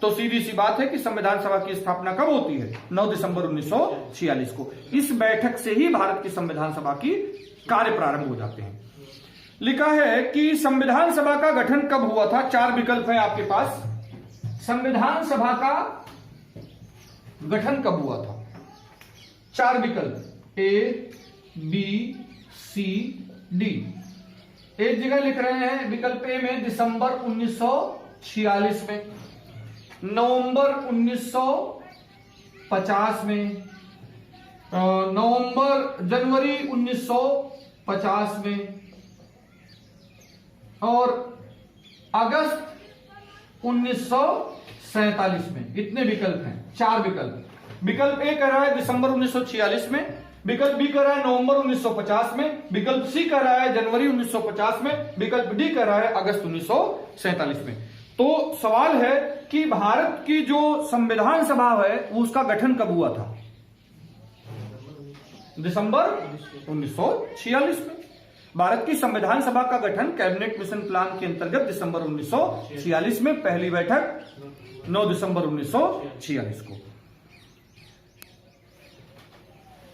तो सीधी सी बात है कि संविधान सभा की स्थापना कब होती है? 9 दिसंबर 1946 को। इस बैठक से ही भारत की संविधान सभा की कार्य प्रारंभ हो जाते हैं। लिखा है कि संविधान सभा का गठन कब हुआ था? 4 विकल्प है आपके पास। संविधान सभा का गठन कब हुआ था? 4 विकल्प, ए, बी, सी, डी। एक जगह लिख रहे हैं विकल्प ए में दिसंबर 1946 में, नवंबर 1950 में, जनवरी 1950 में, और अगस्त 1947 में। इतने विकल्प हैं, 4 विकल्प। विकल्प ए कह रहा है दिसंबर 1946 में, विकल्प बी कह रहा है नवंबर 1950 में, विकल्प सी कह रहा है जनवरी 1950 में, विकल्प डी कह रहा है अगस्त 1947 में। तो सवाल है कि भारत की जो संविधान सभा है उसका गठन कब हुआ था? दिसंबर 1946 में। भारत की संविधान सभा का गठन कैबिनेट मिशन प्लान के अंतर्गत दिसंबर 1946 में, पहली बैठक 9 दिसंबर 1946 को।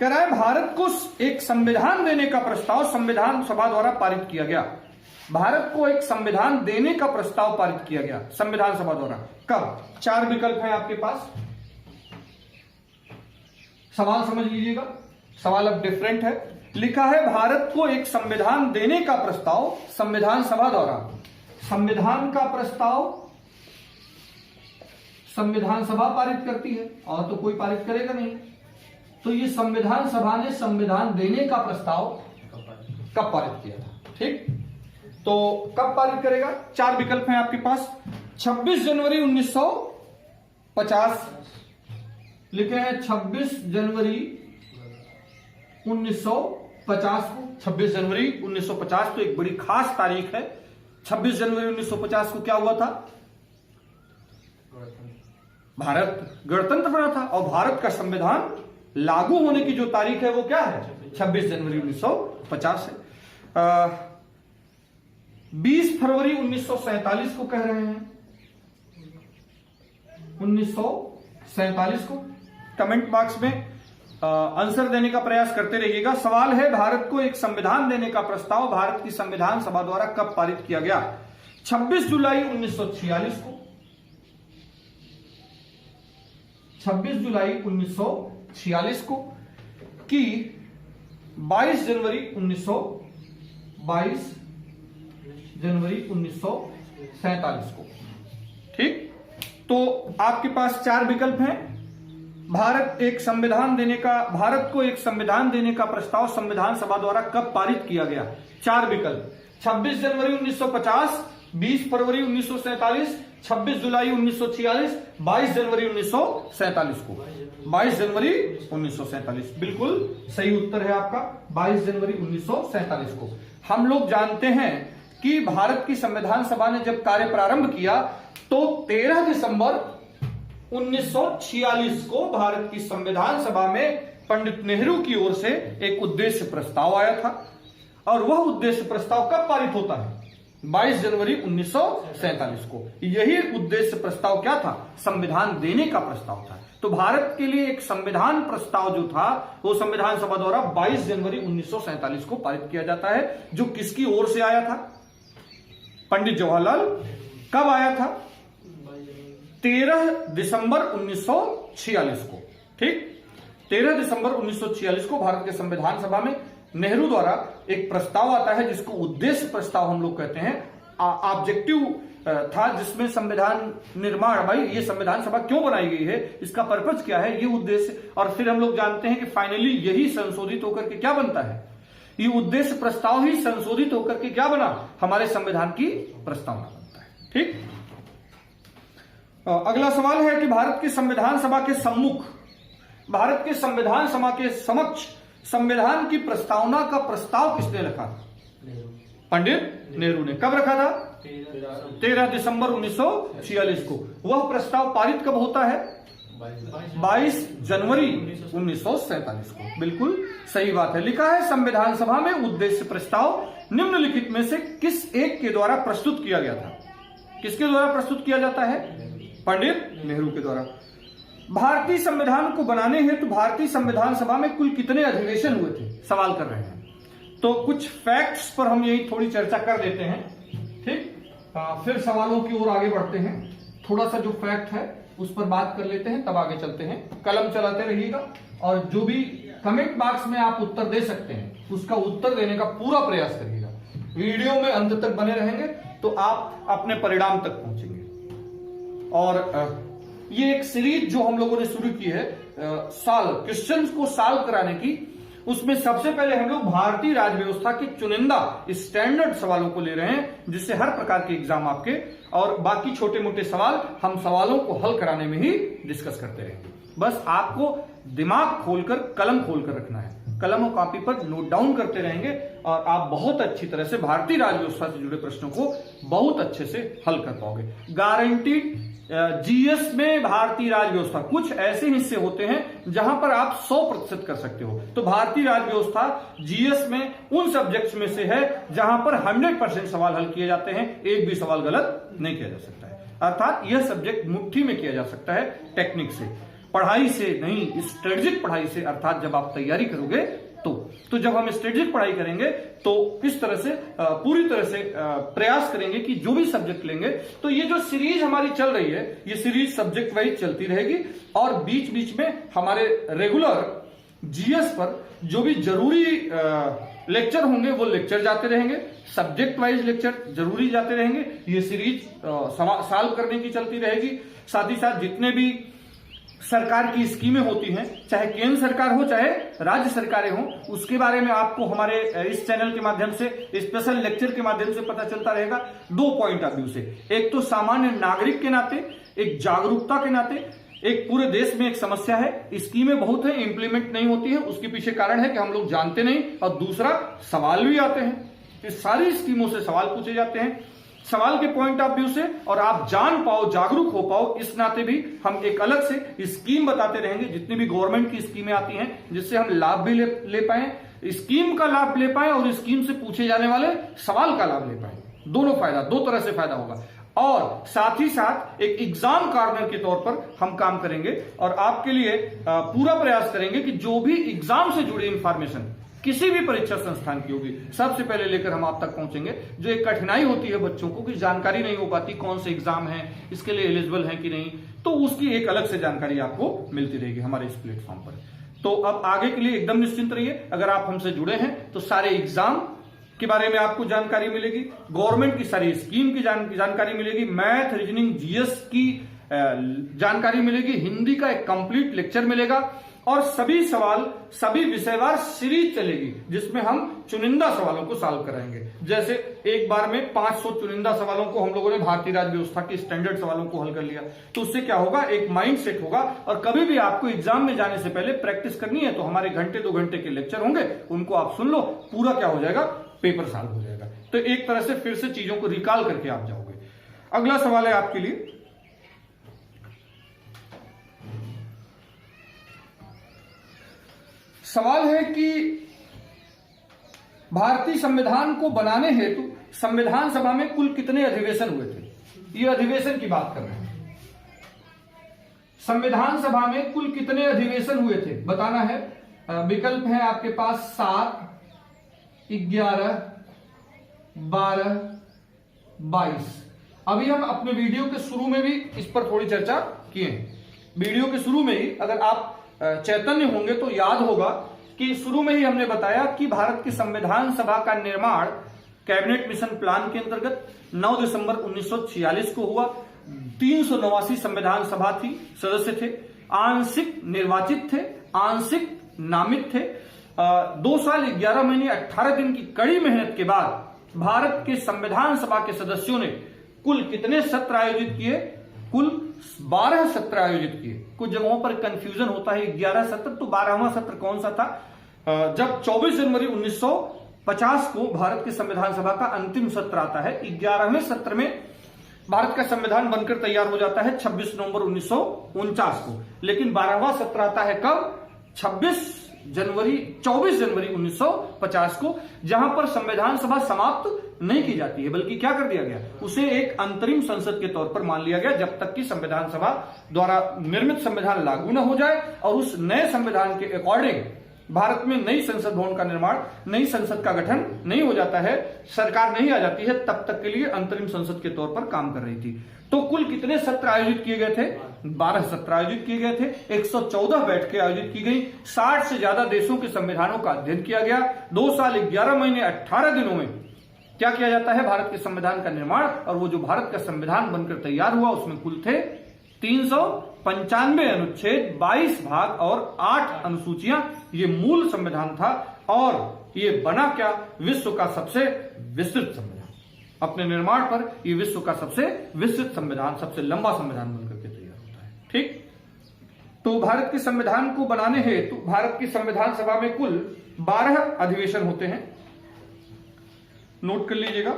कह रहा है भारत को एक संविधान देने का प्रस्ताव संविधान सभा द्वारा पारित किया गया। भारत को एक संविधान देने का प्रस्ताव पारित किया गया संविधान सभा द्वारा कब? 4 विकल्प हैं आपके पास। सवाल समझ लीजिएगा, सवाल अब डिफरेंट है। लिखा है भारत को एक संविधान देने का प्रस्ताव संविधान सभा द्वारा, संविधान का प्रस्ताव संविधान सभा पारित करती है और तो कोई पारित करेगा नहीं। तो ये संविधान सभा ने संविधान देने का प्रस्ताव कब पारित किया था? ठीक, तो कब पारित करेगा? 4 विकल्प हैं आपके पास। 26 जनवरी 1950 लिखे हैं, 26 जनवरी 1950 को। 26 जनवरी 1950 तो एक बड़ी खास तारीख है। 26 जनवरी 1950 को क्या हुआ था? भारत गणतंत्र बना था और भारत का संविधान लागू होने की जो तारीख है वो क्या है? 26 जनवरी 1950 है। 20 फरवरी 1947 को कह रहे हैं, 1947 को। कमेंट बॉक्स में आंसर देने का प्रयास करते रहिएगा। सवाल है भारत को एक संविधान देने का प्रस्ताव भारत की संविधान सभा द्वारा कब पारित किया गया? 26 जुलाई 1946 को, 26 जुलाई 1946 को कि 22 जनवरी 1947 को। ठीक, तो आपके पास 4 विकल्प हैं। भारत को एक संविधान देने का प्रस्ताव संविधान सभा द्वारा कब पारित किया गया? 4 विकल्प। 26 जनवरी 1950, 20 फरवरी 1947, 26 जुलाई 1946, 22 जनवरी 1947 को। 22 जनवरी 1947 बिल्कुल सही उत्तर है आपका, 22 जनवरी 1947 को। हम लोग जानते हैं कि भारत की संविधान सभा ने जब कार्य प्रारंभ किया तो 13 दिसंबर 1946 को भारत की संविधान सभा में पंडित नेहरू की ओर से एक उद्देश्य प्रस्ताव आया था। और वह उद्देश्य प्रस्ताव कब पारित होता है? 22 जनवरी 1947 को। यही उद्देश्य प्रस्ताव क्या था? संविधान देने का प्रस्ताव था। तो भारत के लिए एक संविधान प्रस्ताव जो था वो संविधान सभा द्वारा 22 जनवरी 1947 को पारित किया जाता है। जो किसकी ओर से आया था? पंडित जवाहरलाल। कब आया था? 13 दिसंबर 1946 को। ठीक, 13 दिसंबर 1946 को भारत के संविधान सभा में नेहरू द्वारा एक प्रस्ताव आता है जिसको उद्देश्य प्रस्ताव हम लोग कहते हैं। ऑब्जेक्टिव था जिसमें संविधान निर्माण, भाई ये संविधान सभा क्यों बनाई गई है, इसका पर्पज क्या है, ये उद्देश्य। और फिर हम लोग जानते हैं कि फाइनली यही संशोधित होकर के क्या बनता है? ये उद्देश्य प्रस्ताव ही संशोधित होकर के क्या बना? हमारे संविधान की प्रस्तावना बनता है। ठीक, अगला सवाल है कि भारत की संविधान सभा के सम्मुख, भारत के संविधान सभा के समक्ष संविधान की प्रस्तावना का प्रस्ताव किसने रखा? पंडित नेहरू ने। कब रखा था? 13 दिसंबर 1946 को। वह प्रस्ताव पारित कब होता है? 22 जनवरी 1947 को। बिल्कुल सही बात है। लिखा है संविधान सभा में उद्देश्य प्रस्ताव निम्नलिखित में से किस एक के द्वारा प्रस्तुत किया गया था? किसके द्वारा प्रस्तुत किया जाता है? पंडित नेहरू के द्वारा। भारतीय संविधान को बनाने हेतु भारतीय संविधान सभा में कुल कितने अधिवेशन हुए थे? सवाल कर रहे हैं। तो कुछ फैक्ट्स पर हम यही थोड़ी चर्चा कर देते हैं। ठीक, फिर सवालों की ओर आगे बढ़ते हैं। थोड़ा सा जो फैक्ट है उस पर बात कर लेते हैं, तब आगे चलते हैं। कलम चलाते रहिएगा और जो भी कमेंट बॉक्स में आप उत्तर दे सकते हैं उसका उत्तर देने का पूरा प्रयास करिएगा। वीडियो में अंत तक बने रहेंगे तो आप अपने परिणाम तक पहुंचेंगे। और ये एक सीरीज जो हम लोगों ने शुरू की है क्वेश्चंस को सॉल्व कराने की, उसमें सबसे पहले हम लोग भारतीय राज व्यवस्था के चुनिंदा स्टैंडर्ड सवालों को ले रहे हैं, जिससे हर प्रकार के एग्जाम आपके और बाकी छोटे मोटे सवाल हम सवालों को हल कराने में ही डिस्कस करते रहेंगे। बस आपको दिमाग खोलकर कलम खोलकर रखना है, कलम और कॉपी पर नोट डाउन करते रहेंगे और आप बहुत अच्छी तरह से भारतीय राज व्यवस्था से जुड़े प्रश्नों को बहुत अच्छे से हल कर पाओगे। गारंटीड जीएस में भारतीय राज व्यवस्था कुछ ऐसे हिस्से होते हैं जहां पर आप 100% कर सकते हो। तो भारतीय राज व्यवस्था जीएस में उन सब्जेक्ट्स में से है जहां पर 100% सवाल हल किए जाते हैं, एक भी सवाल गलत नहीं किया जा सकता है। अर्थात यह सब्जेक्ट मुट्ठी में किया जा सकता है, टेक्निक से, पढ़ाई से नहीं, स्ट्रेटेजिक पढ़ाई से। अर्थात जब आप तैयारी करोगे तो जब हम स्ट्रेटेजिक पढ़ाई करेंगे तो किस तरह से पूरी तरह से प्रयास करेंगे कि जो भी सब्जेक्ट लेंगे, तो ये जो सीरीज हमारी चल रही है ये सीरीज सब्जेक्ट वाइज चलती रहेगी और बीच बीच में हमारे रेगुलर जीएस पर जो भी जरूरी लेक्चर होंगे वो लेक्चर जाते रहेंगे, सब्जेक्ट वाइज लेक्चर जरूरी जाते रहेंगे। ये सीरीज सॉल्व करने की चलती रहेगी। साथ ही साथ जितने भी सरकार की स्कीमें होती हैं, चाहे केंद्र सरकार हो चाहे राज्य सरकारें हो, उसके बारे में आपको हमारे इस चैनल के माध्यम से, स्पेशल लेक्चर के माध्यम से पता चलता रहेगा। 2 पॉइंट ऑफ व्यू से, एक तो सामान्य नागरिक के नाते, एक जागरूकता के नाते, एक पूरे देश में एक समस्या है, स्कीमें बहुत है, इंप्लीमेंट नहीं होती है, उसके पीछे कारण है कि हम लोग जानते नहीं, और दूसरा सवाल भी आते हैं। इस सारी स्कीमों से सवाल पूछे जाते हैं, सवाल के पॉइंट ऑफ व्यू से, और आप जान पाओ, जागरूक हो पाओ, इस नाते भी हम एक अलग से स्कीम बताते रहेंगे, जितनी भी गवर्नमेंट की स्कीमें आती हैं, जिससे हम लाभ भी ले पाए, स्कीम का लाभ ले पाए और स्कीम से पूछे जाने वाले सवाल का लाभ ले पाए। दोनों फायदा, 2 तरह से फायदा होगा। और साथ ही साथ एक एग्जाम कॉर्नर के तौर पर हम काम करेंगे और आपके लिए पूरा प्रयास करेंगे कि जो भी एग्जाम से जुड़ी इंफॉर्मेशन किसी भी परीक्षा संस्थान की होगी, सबसे पहले लेकर हम आप तक पहुंचेंगे। जो एक कठिनाई होती है बच्चों को कि जानकारी नहीं हो पाती कौन से एग्जाम है, इसके लिए एलिजिबल है कि नहीं, तो उसकी एक अलग से जानकारी आपको मिलती रहेगी हमारे इस प्लेटफॉर्म पर। तो अब आगे के लिए एकदम निश्चिंत रहिए। अगर आप हमसे जुड़े हैं तो सारे एग्जाम के बारे में आपको जानकारी मिलेगी, गवर्नमेंट की सारी स्कीम की जानकारी मिलेगी, मैथ, रीजनिंग, जीएस की जानकारी मिलेगी, हिंदी का एक कंप्लीट लेक्चर मिलेगा और सभी सवाल, सभी विषयवार सीरीज चलेगी जिसमें हम चुनिंदा सवालों को सॉल्व कराएंगे। जैसे एक बार में 500 चुनिंदा सवालों को हम लोगों ने भारतीय राज्य व्यवस्था के स्टैंडर्ड सवालों को हल कर लिया, तो उससे क्या होगा, एक माइंड सेट होगा। और कभी भी आपको एग्जाम में जाने से पहले प्रैक्टिस करनी है तो हमारे घंटे 2 घंटे के लेक्चर होंगे, उनको आप सुन लो, पूरा क्या हो जाएगा, पेपर सॉल्व हो जाएगा। तो एक तरह से फिर से चीजों को रिकॉल करके आप जाओगे। अगला सवाल है आपके लिए, सवाल है कि भारतीय संविधान को बनाने हेतु संविधान सभा में कुल कितने अधिवेशन हुए थे। ये अधिवेशन की बात कर रहे हैं, संविधान सभा में कुल कितने अधिवेशन हुए थे बताना है। विकल्प है आपके पास 7, 11, 12, 22। अभी हम अपने वीडियो के शुरू में भी इस पर थोड़ी चर्चा किए हैं। वीडियो के शुरू में ही अगर आप चैतन्य होंगे तो याद होगा कि शुरू में ही हमने बताया कि भारत की संविधान सभा का निर्माण कैबिनेट मिशन प्लान के अंतर्गत 9 दिसंबर 1946 को हुआ। 389 संविधान सभा थी, सदस्य थे, आंशिक निर्वाचित थे, आंशिक नामित थे। 2 साल 11 महीने 18 दिन की कड़ी मेहनत के बाद भारत के संविधान सभा के सदस्यों ने कुल कितने सत्र आयोजित किए, कुल 12 सत्र आयोजित किए। कुछ जगहों पर कंफ्यूजन होता है, 11 सत्र तो 12वां सत्र कौन सा था। जब 24 जनवरी 1950 को भारत के संविधान सभा का अंतिम सत्र आता है, 11वें सत्र में भारत का संविधान बनकर तैयार हो जाता है 26 नवंबर 1949 को। लेकिन 12वां सत्र आता है कब, 24 जनवरी 1950 को, जहां पर संविधान सभा समाप्त नहीं की जाती है, बल्कि क्या कर दिया गया, उसे एक अंतरिम संसद के तौर पर मान लिया गया, जब तक कि संविधान सभा द्वारा निर्मित संविधान लागू न हो जाए और उस नए संविधान के अकॉर्डिंग भारत में नई संसद भवन का निर्माण, नई संसद का गठन नहीं हो जाता है, सरकार नहीं आ जाती है, तब तक के लिए अंतरिम संसद के तौर पर काम कर रही थी। तो कुल कितने सत्र आयोजित किए गए थे, 12 सत्र आयोजित किए गए थे, 114 बैठकें आयोजित की गई, 60 से ज्यादा देशों के संविधानों का अध्ययन किया गया। 2 साल 11 महीने 18 दिनों में क्या किया जाता है, भारत के संविधान का निर्माण। और वो जो भारत का संविधान बनकर तैयार हुआ उसमें कुल थे 395 अनुच्छेद, 22 भाग और 8 अनुसूचियां, ये मूल संविधान था। और ये बना क्या? विश्व का सबसे विस्तृत संविधान। अपने निर्माण पर ये विश्व का सबसे विस्तृत संविधान, सबसे लंबा संविधान बनकर के तैयार होता है। ठीक, तो भारत के संविधान को बनाने हेतु भारत की संविधान सभा में कुल 12 अधिवेशन होते हैं। नोट कर लीजिएगा,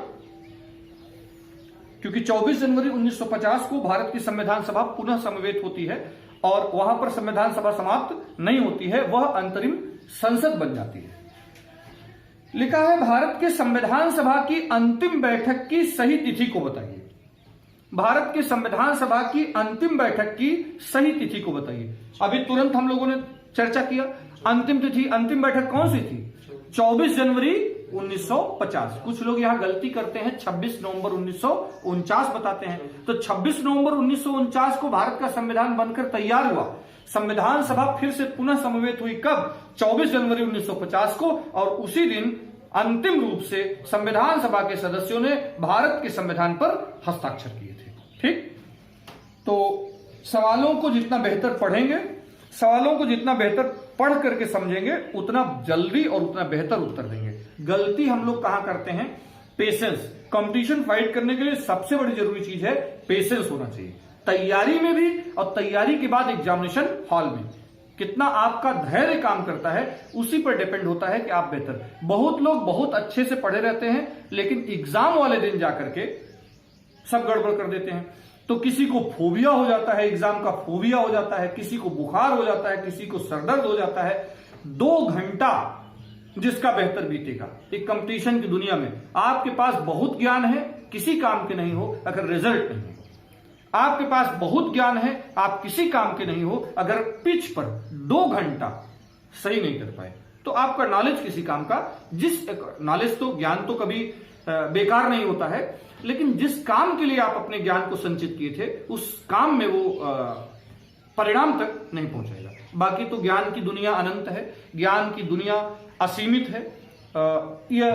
क्योंकि 24 जनवरी 1950 को भारत की संविधान सभा पुनः समवेत होती है और वहां पर संविधान सभा समाप्त नहीं होती है, वह अंतरिम संसद बन जाती है। लिखा है, भारत के संविधान सभा की अंतिम बैठक की सही तिथि को बताइए। भारत के संविधान सभा की अंतिम बैठक की सही तिथि को बताइए। अभी तुरंत हम लोगों ने चर्चा किया, अंतिम तिथि, अंतिम बैठक कौन सी थी? 24 जनवरी 1950। कुछ लोग यहां गलती करते हैं, 26 नवंबर 1949 बताते हैं। तो 26 नवंबर 1949 को भारत का संविधान बनकर तैयार हुआ। संविधान सभा फिर से पुनः समवेत हुई कब? 24 जनवरी 1950 को, और उसी दिन अंतिम रूप से संविधान सभा के सदस्यों ने भारत के संविधान पर हस्ताक्षर किए थे। ठीक, तो सवालों को जितना बेहतर पढ़ेंगे, सवालों को जितना बेहतर पढ़ करके समझेंगे, उतना जल्दी और उतना बेहतर उत्तर देंगे। गलती हम लोग कहां करते हैं? पेशेंस। कंपटीशन फाइट करने के लिए सबसे बड़ी जरूरी चीज है पेशेंस होना चाहिए, तैयारी में भी और तैयारी के बाद एग्जामिनेशन हॉल में। कितना आपका धैर्य काम करता है उसी पर डिपेंड होता है कि आप बेहतर। बहुत लोग बहुत अच्छे से पढ़े रहते हैं, लेकिन एग्जाम वाले दिन जाकर के सब गड़बड़ कर देते हैं। तो किसी को फोबिया हो जाता है, एग्जाम का फोबिया हो जाता है, किसी को बुखार हो जाता है, किसी को सरदर्द हो जाता है। 2 घंटा जिसका बेहतर बीतेगा एक कंपटीशन की दुनिया में। आपके पास बहुत ज्ञान है, किसी काम के नहीं हो अगर रिजल्ट नहीं हो। आपके पास बहुत ज्ञान है, आप किसी काम के नहीं हो अगर पिच पर 2 घंटा सही नहीं कर पाए। तो आपका नॉलेज किसी काम का, जिस नॉलेज तो ज्ञान तो कभी बेकार नहीं होता है, लेकिन जिस काम के लिए आप अपने ज्ञान को संचित किए थे उस काम में वो परिणाम तक नहीं पहुंचेगा। बाकी तो ज्ञान की दुनिया अनंत है, ज्ञान की दुनिया असीमित है, यह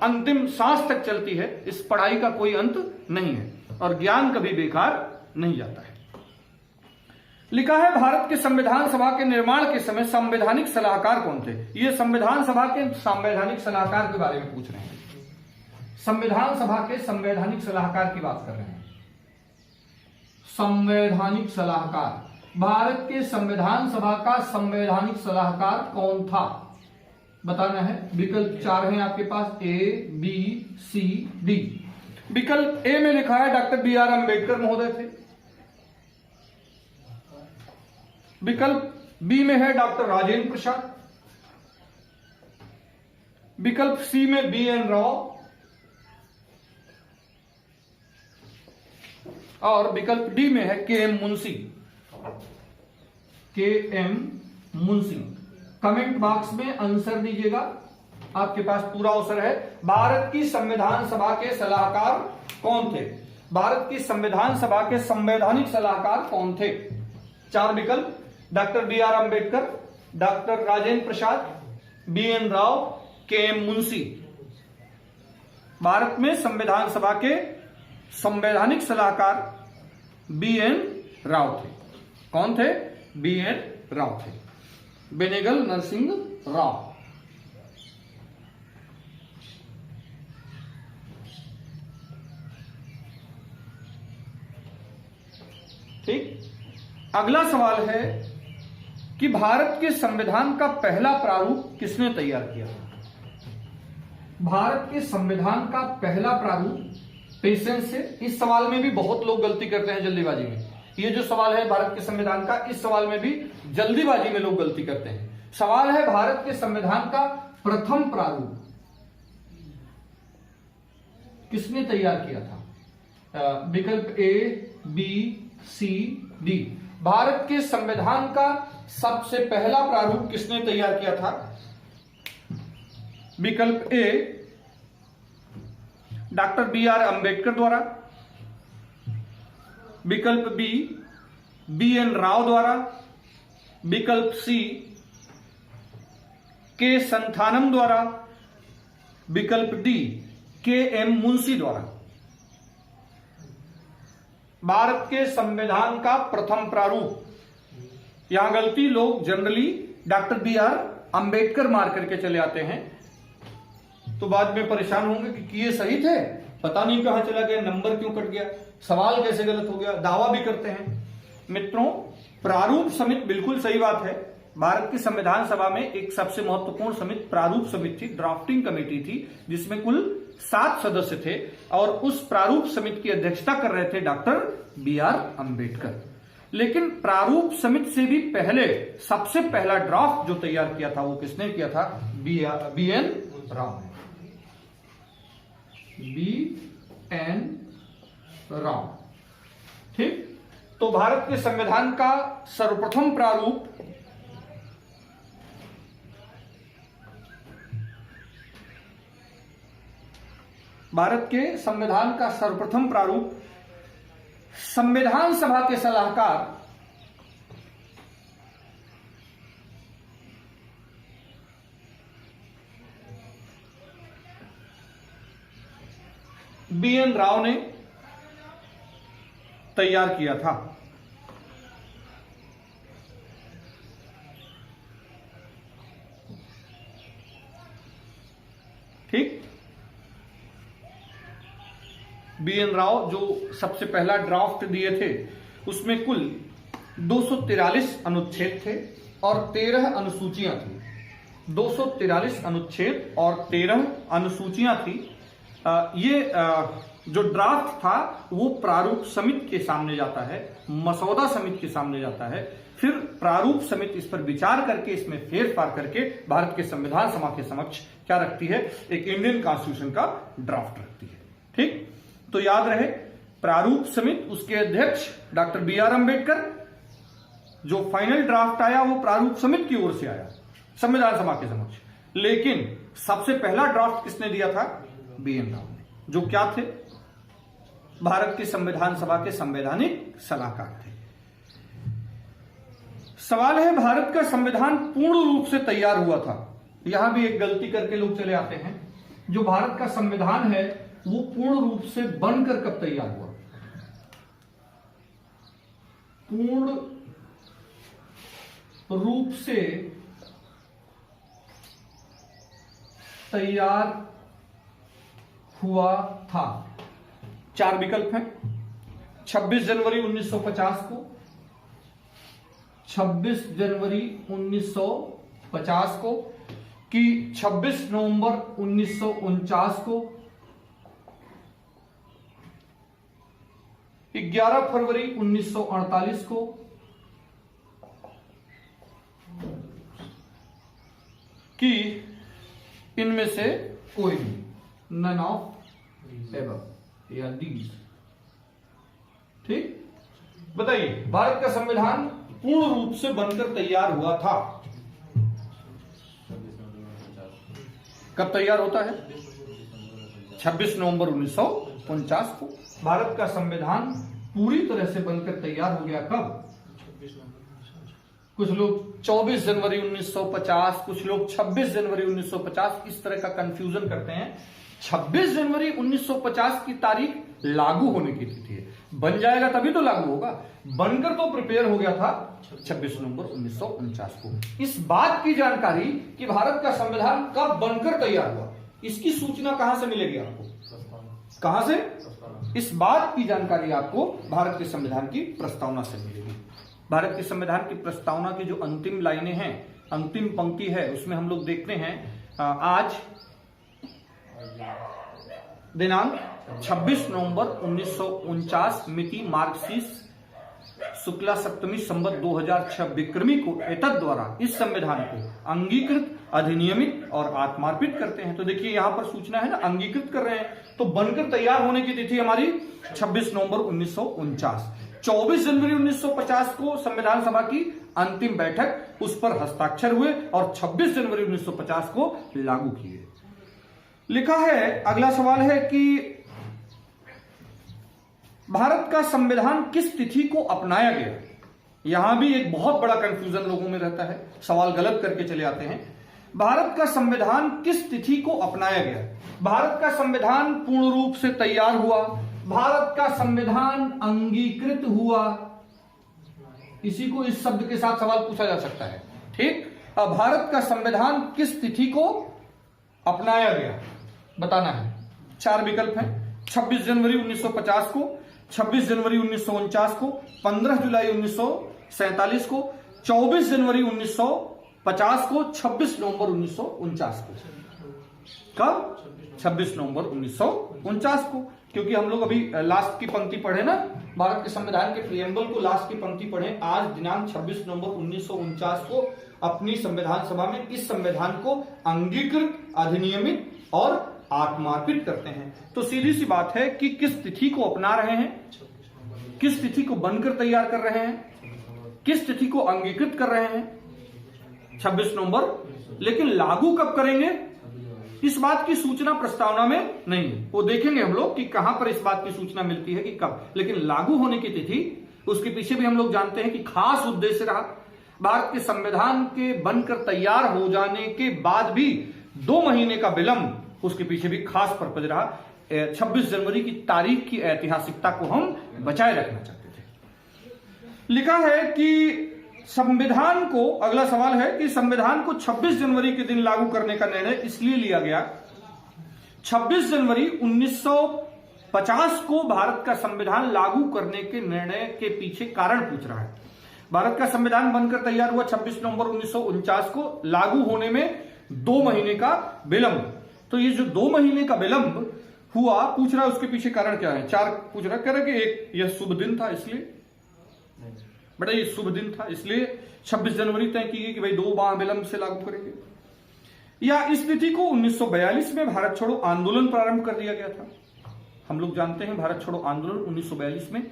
अंतिम सांस तक चलती है। इस पढ़ाई का कोई अंत नहीं है और ज्ञान कभी बेकार नहीं जाता है। लिखा है, भारत के संविधान सभा के निर्माण के समय संवैधानिक सलाहकार कौन थे? ये संविधान सभा के संवैधानिक सलाहकार के बारे में पूछ रहे हैं। संविधान सभा के संवैधानिक सलाहकार की बात कर रहे हैं। संवैधानिक सलाहकार, भारत के संविधान सभा का संवैधानिक सलाहकार कौन था बताना है। विकल्प 4 हैं आपके पास, ए, बी, सी, डी। विकल्प ए में लिखा है डॉक्टर बी आर अम्बेडकर महोदय थे। विकल्प बी में है डॉक्टर राजेंद्र प्रसाद। विकल्प सी में बी एन राव और विकल्प डी में है के एम मुंशी। के एम मुंशी। कमेंट बॉक्स में आंसर दीजिएगा, आपके पास पूरा अवसर है। भारत की संविधान सभा के सलाहकार कौन थे? भारत की संविधान सभा के संवैधानिक सलाहकार कौन थे? 4 विकल्प, doctor B R Ambedkar, doctor Rajendra Prasad, B N Rau, K M Munshi. Bharat में संविधान सभा के संवैधानिक सलाहकार बी एन राव थे। कौन थे? बी एन राव थे, बेनेगल नरसिंह राव। ठीक, अगला सवाल है कि भारत के संविधान का पहला प्रारूप किसने तैयार किया? भारत के संविधान का पहला प्रारूप, पेशेंस से, इस सवाल में भी बहुत लोग गलती करते हैं जल्दीबाजी में। ये जो सवाल है भारत के संविधान का, इस सवाल में भी जल्दीबाजी में लोग गलती करते हैं। सवाल है भारत के संविधान का प्रथम प्रारूप किसने तैयार किया था? विकल्प ए, बी, सी, डी। भारत के संविधान का सबसे पहला प्रारूप किसने तैयार किया था? विकल्प ए डॉक्टर बी आर अम्बेडकर द्वारा, विकल्प बी बी एन राव द्वारा, विकल्प सी के संथानम द्वारा, विकल्प डी के एम मुंशी द्वारा। भारत के संविधान का प्रथम प्रारूप। यहां गलती लोग जनरली डॉक्टर बी.आर. अंबेडकर मार करके चले आते हैं, तो बाद में परेशान होंगे कि ये सही थे, पता नहीं कहां चला गया, नंबर क्यों कट गया, सवाल कैसे गलत हो गया, दावा भी करते हैं। मित्रों, प्रारूप समिति बिल्कुल सही बात है। भारत की संविधान सभा में एक सबसे महत्वपूर्ण समिति प्रारूप समिति थी, ड्राफ्टिंग कमेटी थी, जिसमें कुल 7 सदस्य थे और उस प्रारूप समिति की अध्यक्षता कर रहे थे डॉक्टर बी.आर. अंबेडकर। लेकिन प्रारूप समिति से भी पहले सबसे पहला ड्राफ्ट जो तैयार किया था वो किसने किया था? बी.एन. राव ने। बी.एन. राव। ठीक। तो भारत के संविधान का सर्वप्रथम प्रारूप संविधान सभा के सलाहकार बी.एन. राव ने तैयार किया था। ठीक। बी.एन. राव जो सबसे पहला ड्राफ्ट दिए थे उसमें कुल 243 अनुच्छेद थे और 13 अनुसूचियां थी। 243 अनुच्छेद और 13 अनुसूचियां थी। ये जो ड्राफ्ट था वो प्रारूप समिति के सामने जाता है, मसौदा समिति के सामने जाता है, फिर प्रारूप समिति इस पर विचार करके इसमें फेरफार करके भारत के संविधान सभा के समक्ष क्या रखती है? एक इंडियन कॉन्स्टिट्यूशन का ड्राफ्ट रखती है। ठीक। तो याद रहे, प्रारूप समिति, उसके अध्यक्ष डॉक्टर बी.आर. अंबेडकर, जो फाइनल ड्राफ्ट आया वो प्रारूप समिति की ओर से आया संविधान सभा के समक्ष, लेकिन सबसे पहला ड्राफ्ट किसने दिया था? बी.एन. राव ने, जो क्या थे? भारत की संविधान सभा के संवैधानिक सलाहकार थे। सवाल है, भारत का संविधान पूर्ण रूप से तैयार हुआ था। यहां भी एक गलती करके लोग चले आते हैं। जो भारत का संविधान है वो पूर्ण रूप से बनकर कब तैयार हुआ? पूर्ण रूप से तैयार हुआ था। 4 विकल्प हैं। 26 जनवरी 1950 को, 26 जनवरी 1950 को, कि 26 नवंबर 1949 को, 11 फरवरी 1948 को, कि इनमें से कोई नहीं, नन ऑफ एवर या दीज। ठीक। बताइए, भारत का संविधान पूर्ण रूप से बनकर तैयार हुआ था कब तैयार होता है? 26 नवंबर 1949 को। भारत का संविधान पूरी तरह से बनकर तैयार हो गया कब? कुछ लोग 24 जनवरी 1950, कुछ लोग 26 जनवरी 1950, इस तरह का कंफ्यूजन करते हैं। 26 जनवरी 1950 की तारीख लागू होने की तिथि है, बन जाएगा तभी तो लागू होगा। बनकर तो प्रिपेयर हो गया था 26 नवंबर 1949 को। इस बात की जानकारी कि भारत का संविधान कब बनकर तैयार हुआ, इसकी सूचना कहां से मिलेगी आपको? कहां से? इस बात की जानकारी आपको भारत के संविधान की प्रस्तावना से मिलेगी। भारत के संविधान की प्रस्तावना की जो अंतिम लाइनें हैं, अंतिम पंक्ति है, उसमें हम लोग देखते हैं आज दिनांक 26 नवंबर 1949, मिति मार्गशीर्ष शुक्ला सप्तमी संवत 2006 विक्रमी को एतद द्वारा इस संविधान को अंगीकृत, अधिनियमित और आत्मार्पित करते हैं। तो देखिए यहां पर सूचना है ना, अंगीकृत कर रहे हैं, तो बनकर तैयार होने की तिथि हमारी 26 नवंबर 1949। 24 जनवरी 1950 को संविधान सभा की अंतिम बैठक, उस पर हस्ताक्षर हुए और 26 जनवरी 1950 को लागू किए। लिखा है, अगला सवाल है कि भारत का संविधान किस तिथि को अपनाया गया? यहां भी एक बहुत बड़ा कंफ्यूजन लोगों में रहता है, सवाल गलत करके चले आते हैं। भारत का संविधान किस तिथि को अपनाया गया? भारत का संविधान पूर्ण रूप से तैयार हुआ भारत का संविधान अंगीकृत हुआ? इसी को इस शब्द के साथ सवाल पूछा जा सकता है। ठीक, अब भारत का संविधान किस तिथि को अपनाया गया बताना है। 4 विकल्प हैं। 26 जनवरी 1950 को, 26 जनवरी 1949 को, 15 जुलाई 1947 को, 24 जनवरी 1950 को, 26 नवंबर 1949 को। कब? 26 नवंबर 1949 को, क्योंकि हम लोग अभी लास्ट की पंक्ति पढ़े ना, भारत के संविधान के प्रियम्बल को लास्ट की पंक्ति पढ़े। आज दिनांक 26 नवंबर 1949 को अपनी संविधान सभा में इस संविधान को अंगीकृत, अधिनियमित और आत्मार्पित करते हैं। तो सीधी सी बात है कि किस तिथि को अपना रहे हैं, किस तिथि को बनकर तैयार कर रहे हैं, किस तिथि को अंगीकृत कर रहे हैं? 26 नवंबर। लेकिन लागू कब करेंगे, इस बात की सूचना प्रस्तावना में नहीं है। वो देखेंगे हम लोग कि कहां पर इस बात की सूचना मिलती है कि कब। लेकिन लागू होने की तिथि, उसके पीछे भी हम लोग जानते हैं कि खास उद्देश्य रहा। भारत के संविधान के बनकर तैयार हो जाने के बाद भी 2 महीने का विलंब, उसके पीछे भी खास पर्पज रहा। 26 जनवरी की तारीख की ऐतिहासिकता को हम बचाए रखना चाहते थे। लिखा है कि संविधान को, अगला सवाल है कि संविधान को 26 जनवरी के दिन लागू करने का निर्णय इसलिए लिया गया। 26 जनवरी 1950 को भारत का संविधान लागू करने के निर्णय के पीछे कारण पूछ रहा है। भारत का संविधान बनकर तैयार हुआ 26 नवंबर 1949 को, लागू होने में 2 महीने का विलंब। तो ये जो 2 महीने का विलंब हुआ, पूछ रहा है उसके पीछे कारण क्या है। 4 पूछ रहा है, कह रहा है कि एक यह शुभ दिन था इसलिए, बेटा ये शुभ दिन था इसलिए 26 जनवरी तय की गई कि भाई 2 माह विलंब से लागू करेंगे। या इस तिथि को 1942 में भारत छोड़ो आंदोलन प्रारंभ कर दिया गया था। हम लोग जानते हैं भारत छोड़ो आंदोलन 1942 में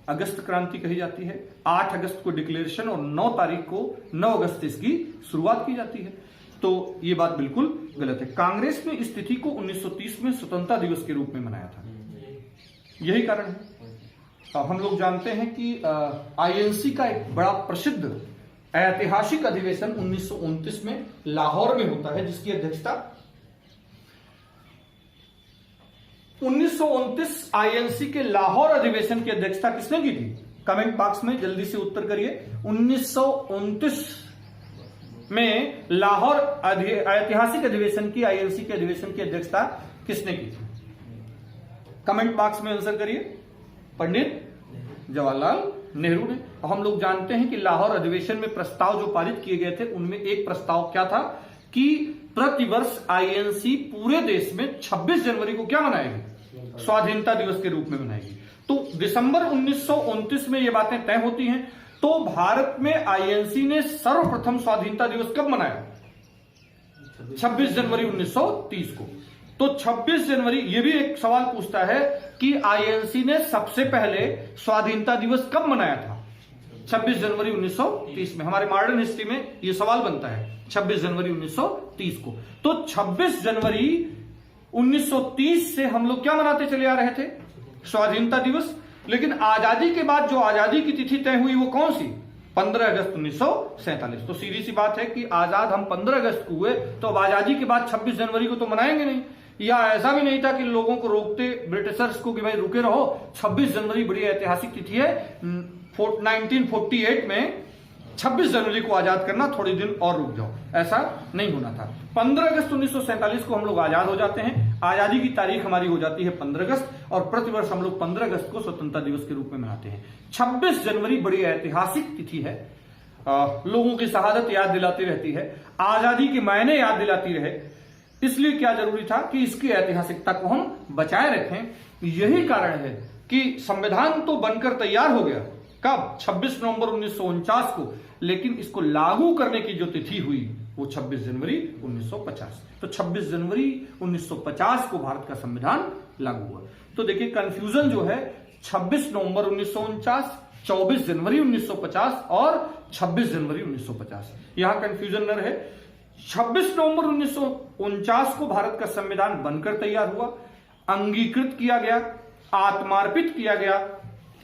अगस्त क्रांति कही जाती है। 8 अगस्त को डिक्लेरेशन और 9 तारीख को 9 अगस्त से इसकी शुरुआत की जाती है। तो ये बात बिल्कुल गलत है। कांग्रेस ने इस तिथि को 1930 में स्वतंत्रता दिवस के रूप में मनाया था, यही कारण है। हम लोग जानते हैं कि आईएनसी का एक बड़ा प्रसिद्ध ऐतिहासिक अधिवेशन 1929 में लाहौर में होता है, जिसकी अध्यक्षता 1929 आईएनसी के लाहौर अधिवेशन की अध्यक्षता किसने की थी? कमेंट बॉक्स में जल्दी से उत्तर करिए। 1929 में लाहौर ऐतिहासिक अधिवेशन की, आईएनसी के अधिवेशन की अध्यक्षता किसने की थी? कमेंट बॉक्स में आंसर करिए। पंडित जवाहरलाल नेहरू ने। हम लोग जानते हैं कि लाहौर अधिवेशन में प्रस्ताव जो पारित किए गए थे, उनमें एक प्रस्ताव क्या था कि प्रतिवर्ष आईएनसी पूरे देश में 26 जनवरी को क्या मनाएगी? स्वाधीनता दिवस के रूप में मनाएगी। तो दिसंबर 1929 में ये बातें तय होती हैं। तो भारत में आईएनसी ने सर्वप्रथम स्वाधीनता दिवस कब मनाया? 26 जनवरी 1930 को। तो 26 जनवरी, ये भी एक सवाल पूछता है कि आईएनसी ने सबसे पहले स्वाधीनता दिवस कब मनाया था? 26 जनवरी 1930 में। हमारे मॉडर्न हिस्ट्री में यह सवाल बनता है 26 जनवरी 1930 को। तो 26 जनवरी 1930 से हम लोग क्या मनाते चले आ रहे थे? स्वाधीनता दिवस। लेकिन आजादी के बाद जो आजादी की तिथि तय हुई वो कौन सी? 15 अगस्त 1947। तो सीधी सी बात है कि आजाद हम 15 अगस्त को हुए, तो अब आजादी के बाद 26 जनवरी को तो मनाएंगे नहीं। या ऐसा भी नहीं था कि लोगों को रोकते ब्रिटिशर्स को कि भाई रुके रहो, 26 जनवरी बड़ी ऐतिहासिक तिथि है, 1948 में 26 जनवरी को आजाद करना, थोड़े दिन और रुक जाओ, ऐसा नहीं होना था। 15 अगस्त 1947 को हम लोग आजाद हो जाते हैं। आजादी की तारीख हमारी हो जाती है 15 अगस्त, और प्रतिवर्ष हम लोग 15 अगस्त को स्वतंत्रता दिवस के रूप में मनाते हैं। 26 जनवरी बड़ी ऐतिहासिक तिथि है, लोगों की शहादत याद दिलाती रहती है, आजादी के मायने याद दिलाती रहे, इसलिए क्या जरूरी था कि इसकी ऐतिहासिकता को हम बचाए रखें। यही कारण है कि संविधान तो बनकर तैयार हो गया कब? 26 नवंबर 1949 को, लेकिन इसको लागू करने की जो तिथि हुई वो 26 जनवरी 1950। तो 26 जनवरी 1950 को भारत का संविधान लागू हुआ। तो देखिए कंफ्यूजन जो है 26 नवंबर 1949, 24 जनवरी 1950 और 26 जनवरी 1950, यहां कंफ्यूजन न रहे। 26 नवंबर 1949 को भारत का संविधान बनकर तैयार हुआ, अंगीकृत किया गया, आत्मार्पित किया गया,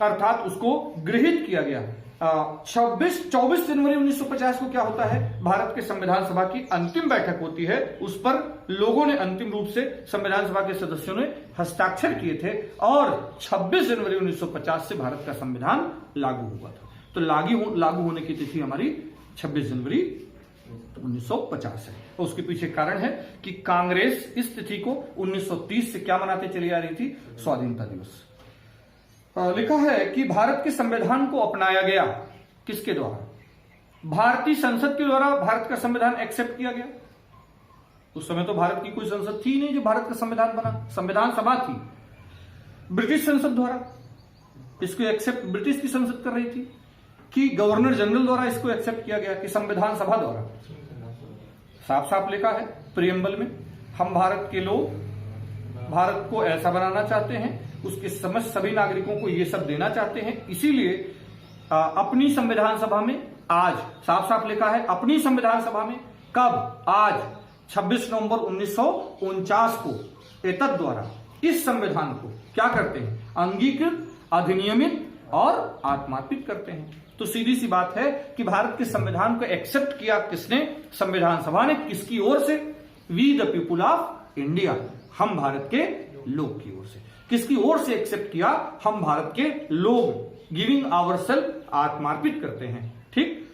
अर्थात उसको गृहीत किया गया। 24 जनवरी 1950 को क्या होता है, भारत के संविधान सभा की अंतिम बैठक होती है। उस पर लोगों ने अंतिम रूप से, संविधान सभा के सदस्यों ने हस्ताक्षर किए थे और 26 जनवरी 1950 से भारत का संविधान लागू हुआ था। तो लागू होने की तिथि हमारी 26 जनवरी 1950 है। तो उसके पीछे कारण है कि कांग्रेस इस तिथि को 1930 से क्या मनाते चली आ रही थी, स्वाधीनता दिवस। लिखा है कि भारत के संविधान को अपनाया गया, किसके द्वारा, भारतीय संसद के द्वारा भारत का संविधान एक्सेप्ट किया गया। उस समय तो भारत की कोई संसद थी नहीं जो भारत का संविधान बना, संविधान सभा थी। ब्रिटिश संसद द्वारा इसको एक्सेप्ट ब्रिटिश की संसद कर रही थी कि गवर्नर जनरल द्वारा इसको एक्सेप्ट किया गया कि संविधान सभा द्वारा। साफ साफ लिखा है प्रियम्बल में, हम भारत के लोग भारत को ऐसा बनाना चाहते हैं, उसके समस्त सभी नागरिकों को ये सब देना चाहते हैं। इसीलिए अपनी संविधान सभा में आज साफ साफ लिखा है, अपनी संविधान सभा में कब, आज 26 नवंबर 1949 को एतद द्वारा इस संविधान को क्या करते हैं, अंगीकृत, अधिनियमित और आत्मार्पित करते हैं। तो सीधी सी बात है कि भारत के संविधान को एक्सेप्ट किया किसने, संविधान सभा ने। किसकी ओर से, we the people of India, हम भारत के लोग की ओर से। किसकी ओर से एक्सेप्ट किया, हम भारत के लोग, गिविंग आवर सेल्फ, आत्मार्पित करते हैं। ठीक,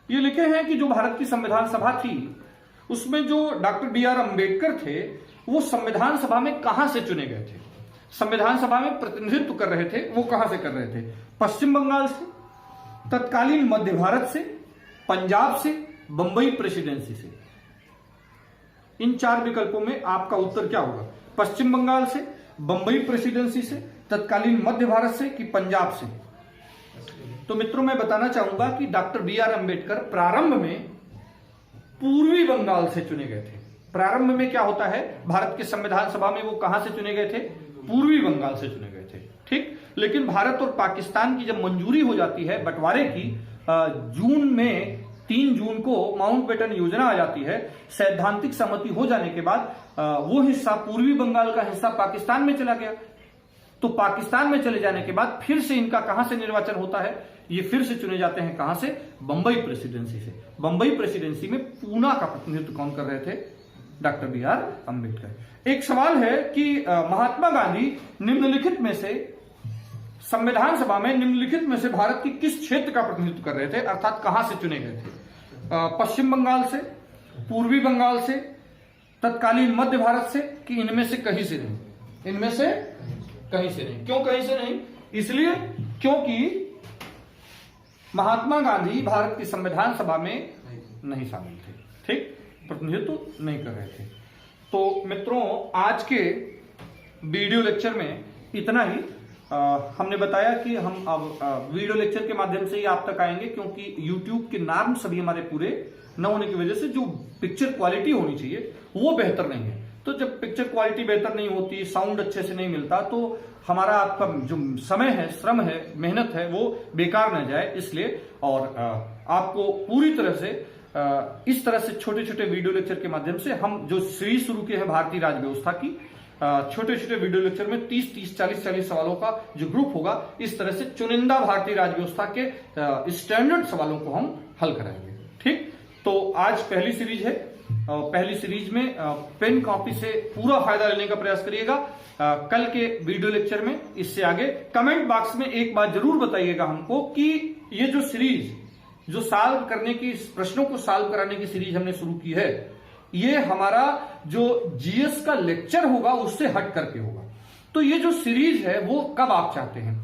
ये लिखे हैं कि जो भारत की संविधान सभा थी उसमें जो डॉक्टर बी.आर. अंबेडकर थे वो संविधान सभा में कहां से चुने गए थे, संविधान सभा में प्रतिनिधित्व कर रहे थे, वो कहां से कर रहे थे, पश्चिम बंगाल से, तत्कालीन मध्य भारत से, पंजाब से, बंबई प्रेसिडेंसी से। इन 4 विकल्पों में आपका उत्तर क्या होगा, पश्चिम बंगाल से, बंबई प्रेसिडेंसी से, तत्कालीन मध्य भारत से कि पंजाब से। तो मित्रों मैं बताना चाहूंगा कि डॉक्टर बी.आर. अंबेडकर प्रारंभ में पूर्वी बंगाल से चुने गए थे। प्रारंभ में क्या होता है, भारत के संविधान सभा में वो कहां से चुने गए थे, पूर्वी बंगाल से चुने गए थे। ठीक, लेकिन भारत और पाकिस्तान की जब मंजूरी हो जाती है बंटवारे की, जून में 3 जून को माउंटबेटन योजना आ जाती है, सैद्धांतिक सहमति हो जाने के बाद वो हिस्सा, पूर्वी बंगाल का हिस्सा पाकिस्तान में चला गया। तो पाकिस्तान में चले जाने के बाद फिर से इनका कहां से निर्वाचन होता है, ये फिर से चुने जाते हैं कहां से, बंबई प्रेसिडेंसी से। बंबई प्रेसिडेंसी में पूना का प्रतिनिधित्व कौन कर रहे थे, डॉक्टर बी.आर. अंबेडकर। एक सवाल है कि महात्मा गांधी निम्नलिखित में से, संविधान सभा में निम्नलिखित में से भारत की किस क्षेत्र का प्रतिनिधित्व कर रहे थे, अर्थात कहां से चुने गए थे, पश्चिम बंगाल से, पूर्वी बंगाल से, तत्कालीन मध्य भारत से कि इनमें से कहीं से नहीं, इनमें से कहीं से नहीं। क्यों कहीं से नहीं, इसलिए क्योंकि महात्मा गांधी भारत की संविधान सभा में नहीं शामिल थे। ठीक, प्रतिनिधित्व नहीं कर रहे थे। तो मित्रों आज के वीडियो लेक्चर में इतना ही। हमने बताया कि हम अब वीडियो लेक्चर के माध्यम से ही आप तक आएंगे, क्योंकि YouTube के नॉर्म सभी हमारे पूरे न होने की वजह से जो पिक्चर क्वालिटी होनी चाहिए वो बेहतर नहीं है। तो जब पिक्चर क्वालिटी बेहतर नहीं होती, साउंड अच्छे से नहीं मिलता, तो हमारा आपका जो समय है, श्रम है, मेहनत है, वो बेकार न जाए इसलिए। और आपको पूरी तरह से इस तरह से छोटे छोटे वीडियो लेक्चर के माध्यम से हम जो सीरीज शुरू किए हैं भारतीय राज व्यवस्था की, छोटे छोटे वीडियो लेक्चर में 30-30, 40-40 सवालों का जो ग्रुप होगा, इस तरह से चुनिंदा भारतीय राज व्यवस्था के स्टैंडर्ड सवालों को हम हल कराएंगे। ठीक, तो आज पहली सीरीज है। पहली सीरीज में पेन कॉपी से पूरा फायदा लेने का प्रयास करिएगा। कल के वीडियो लेक्चर में इससे आगे कमेंट बॉक्स में एक बात जरूर बताइएगा हमको कि ये जो सीरीज, जो सॉल्व करने की, प्रश्नों को सॉल्व कराने की सीरीज हमने शुरू की है, ये हमारा जो जीएस का लेक्चर होगा उससे हट करके होगा। तो ये जो सीरीज है वो कब आप चाहते हैं,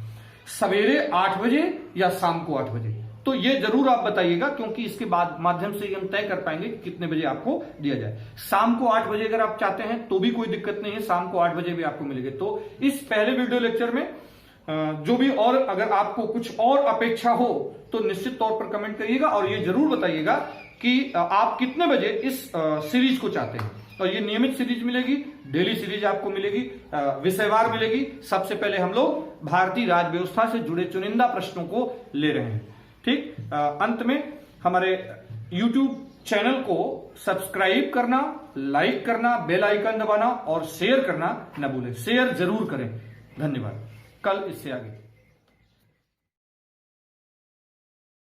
सवेरे 8 बजे या शाम को 8 बजे? तो ये जरूर आप बताइएगा, क्योंकि इसके बाद माध्यम से हम तय कर पाएंगे कि कितने बजे आपको दिया जाए। शाम को 8 बजे अगर आप चाहते हैं तो भी कोई दिक्कत नहीं है, शाम को 8 बजे भी आपको मिलेंगे। तो इस पहले वीडियो लेक्चर में जो भी, और अगर आपको कुछ और अपेक्षा हो तो निश्चित तौर पर कमेंट करिएगा और ये जरूर बताइएगा कि आप कितने बजे इस सीरीज को चाहते हैं। और ये नियमित सीरीज मिलेगी, डेली सीरीज आपको मिलेगी, विषयवार मिलेगी। सबसे पहले हम लोग भारतीय राज व्यवस्था से जुड़े चुनिंदा प्रश्नों को ले रहे हैं। ठीक, अंत में हमारे YouTube चैनल को सब्सक्राइब करना, लाइक करना, बेल आइकन दबाना और शेयर करना न भूलें। शेयर जरूर करें। धन्यवाद। कल इससे आगे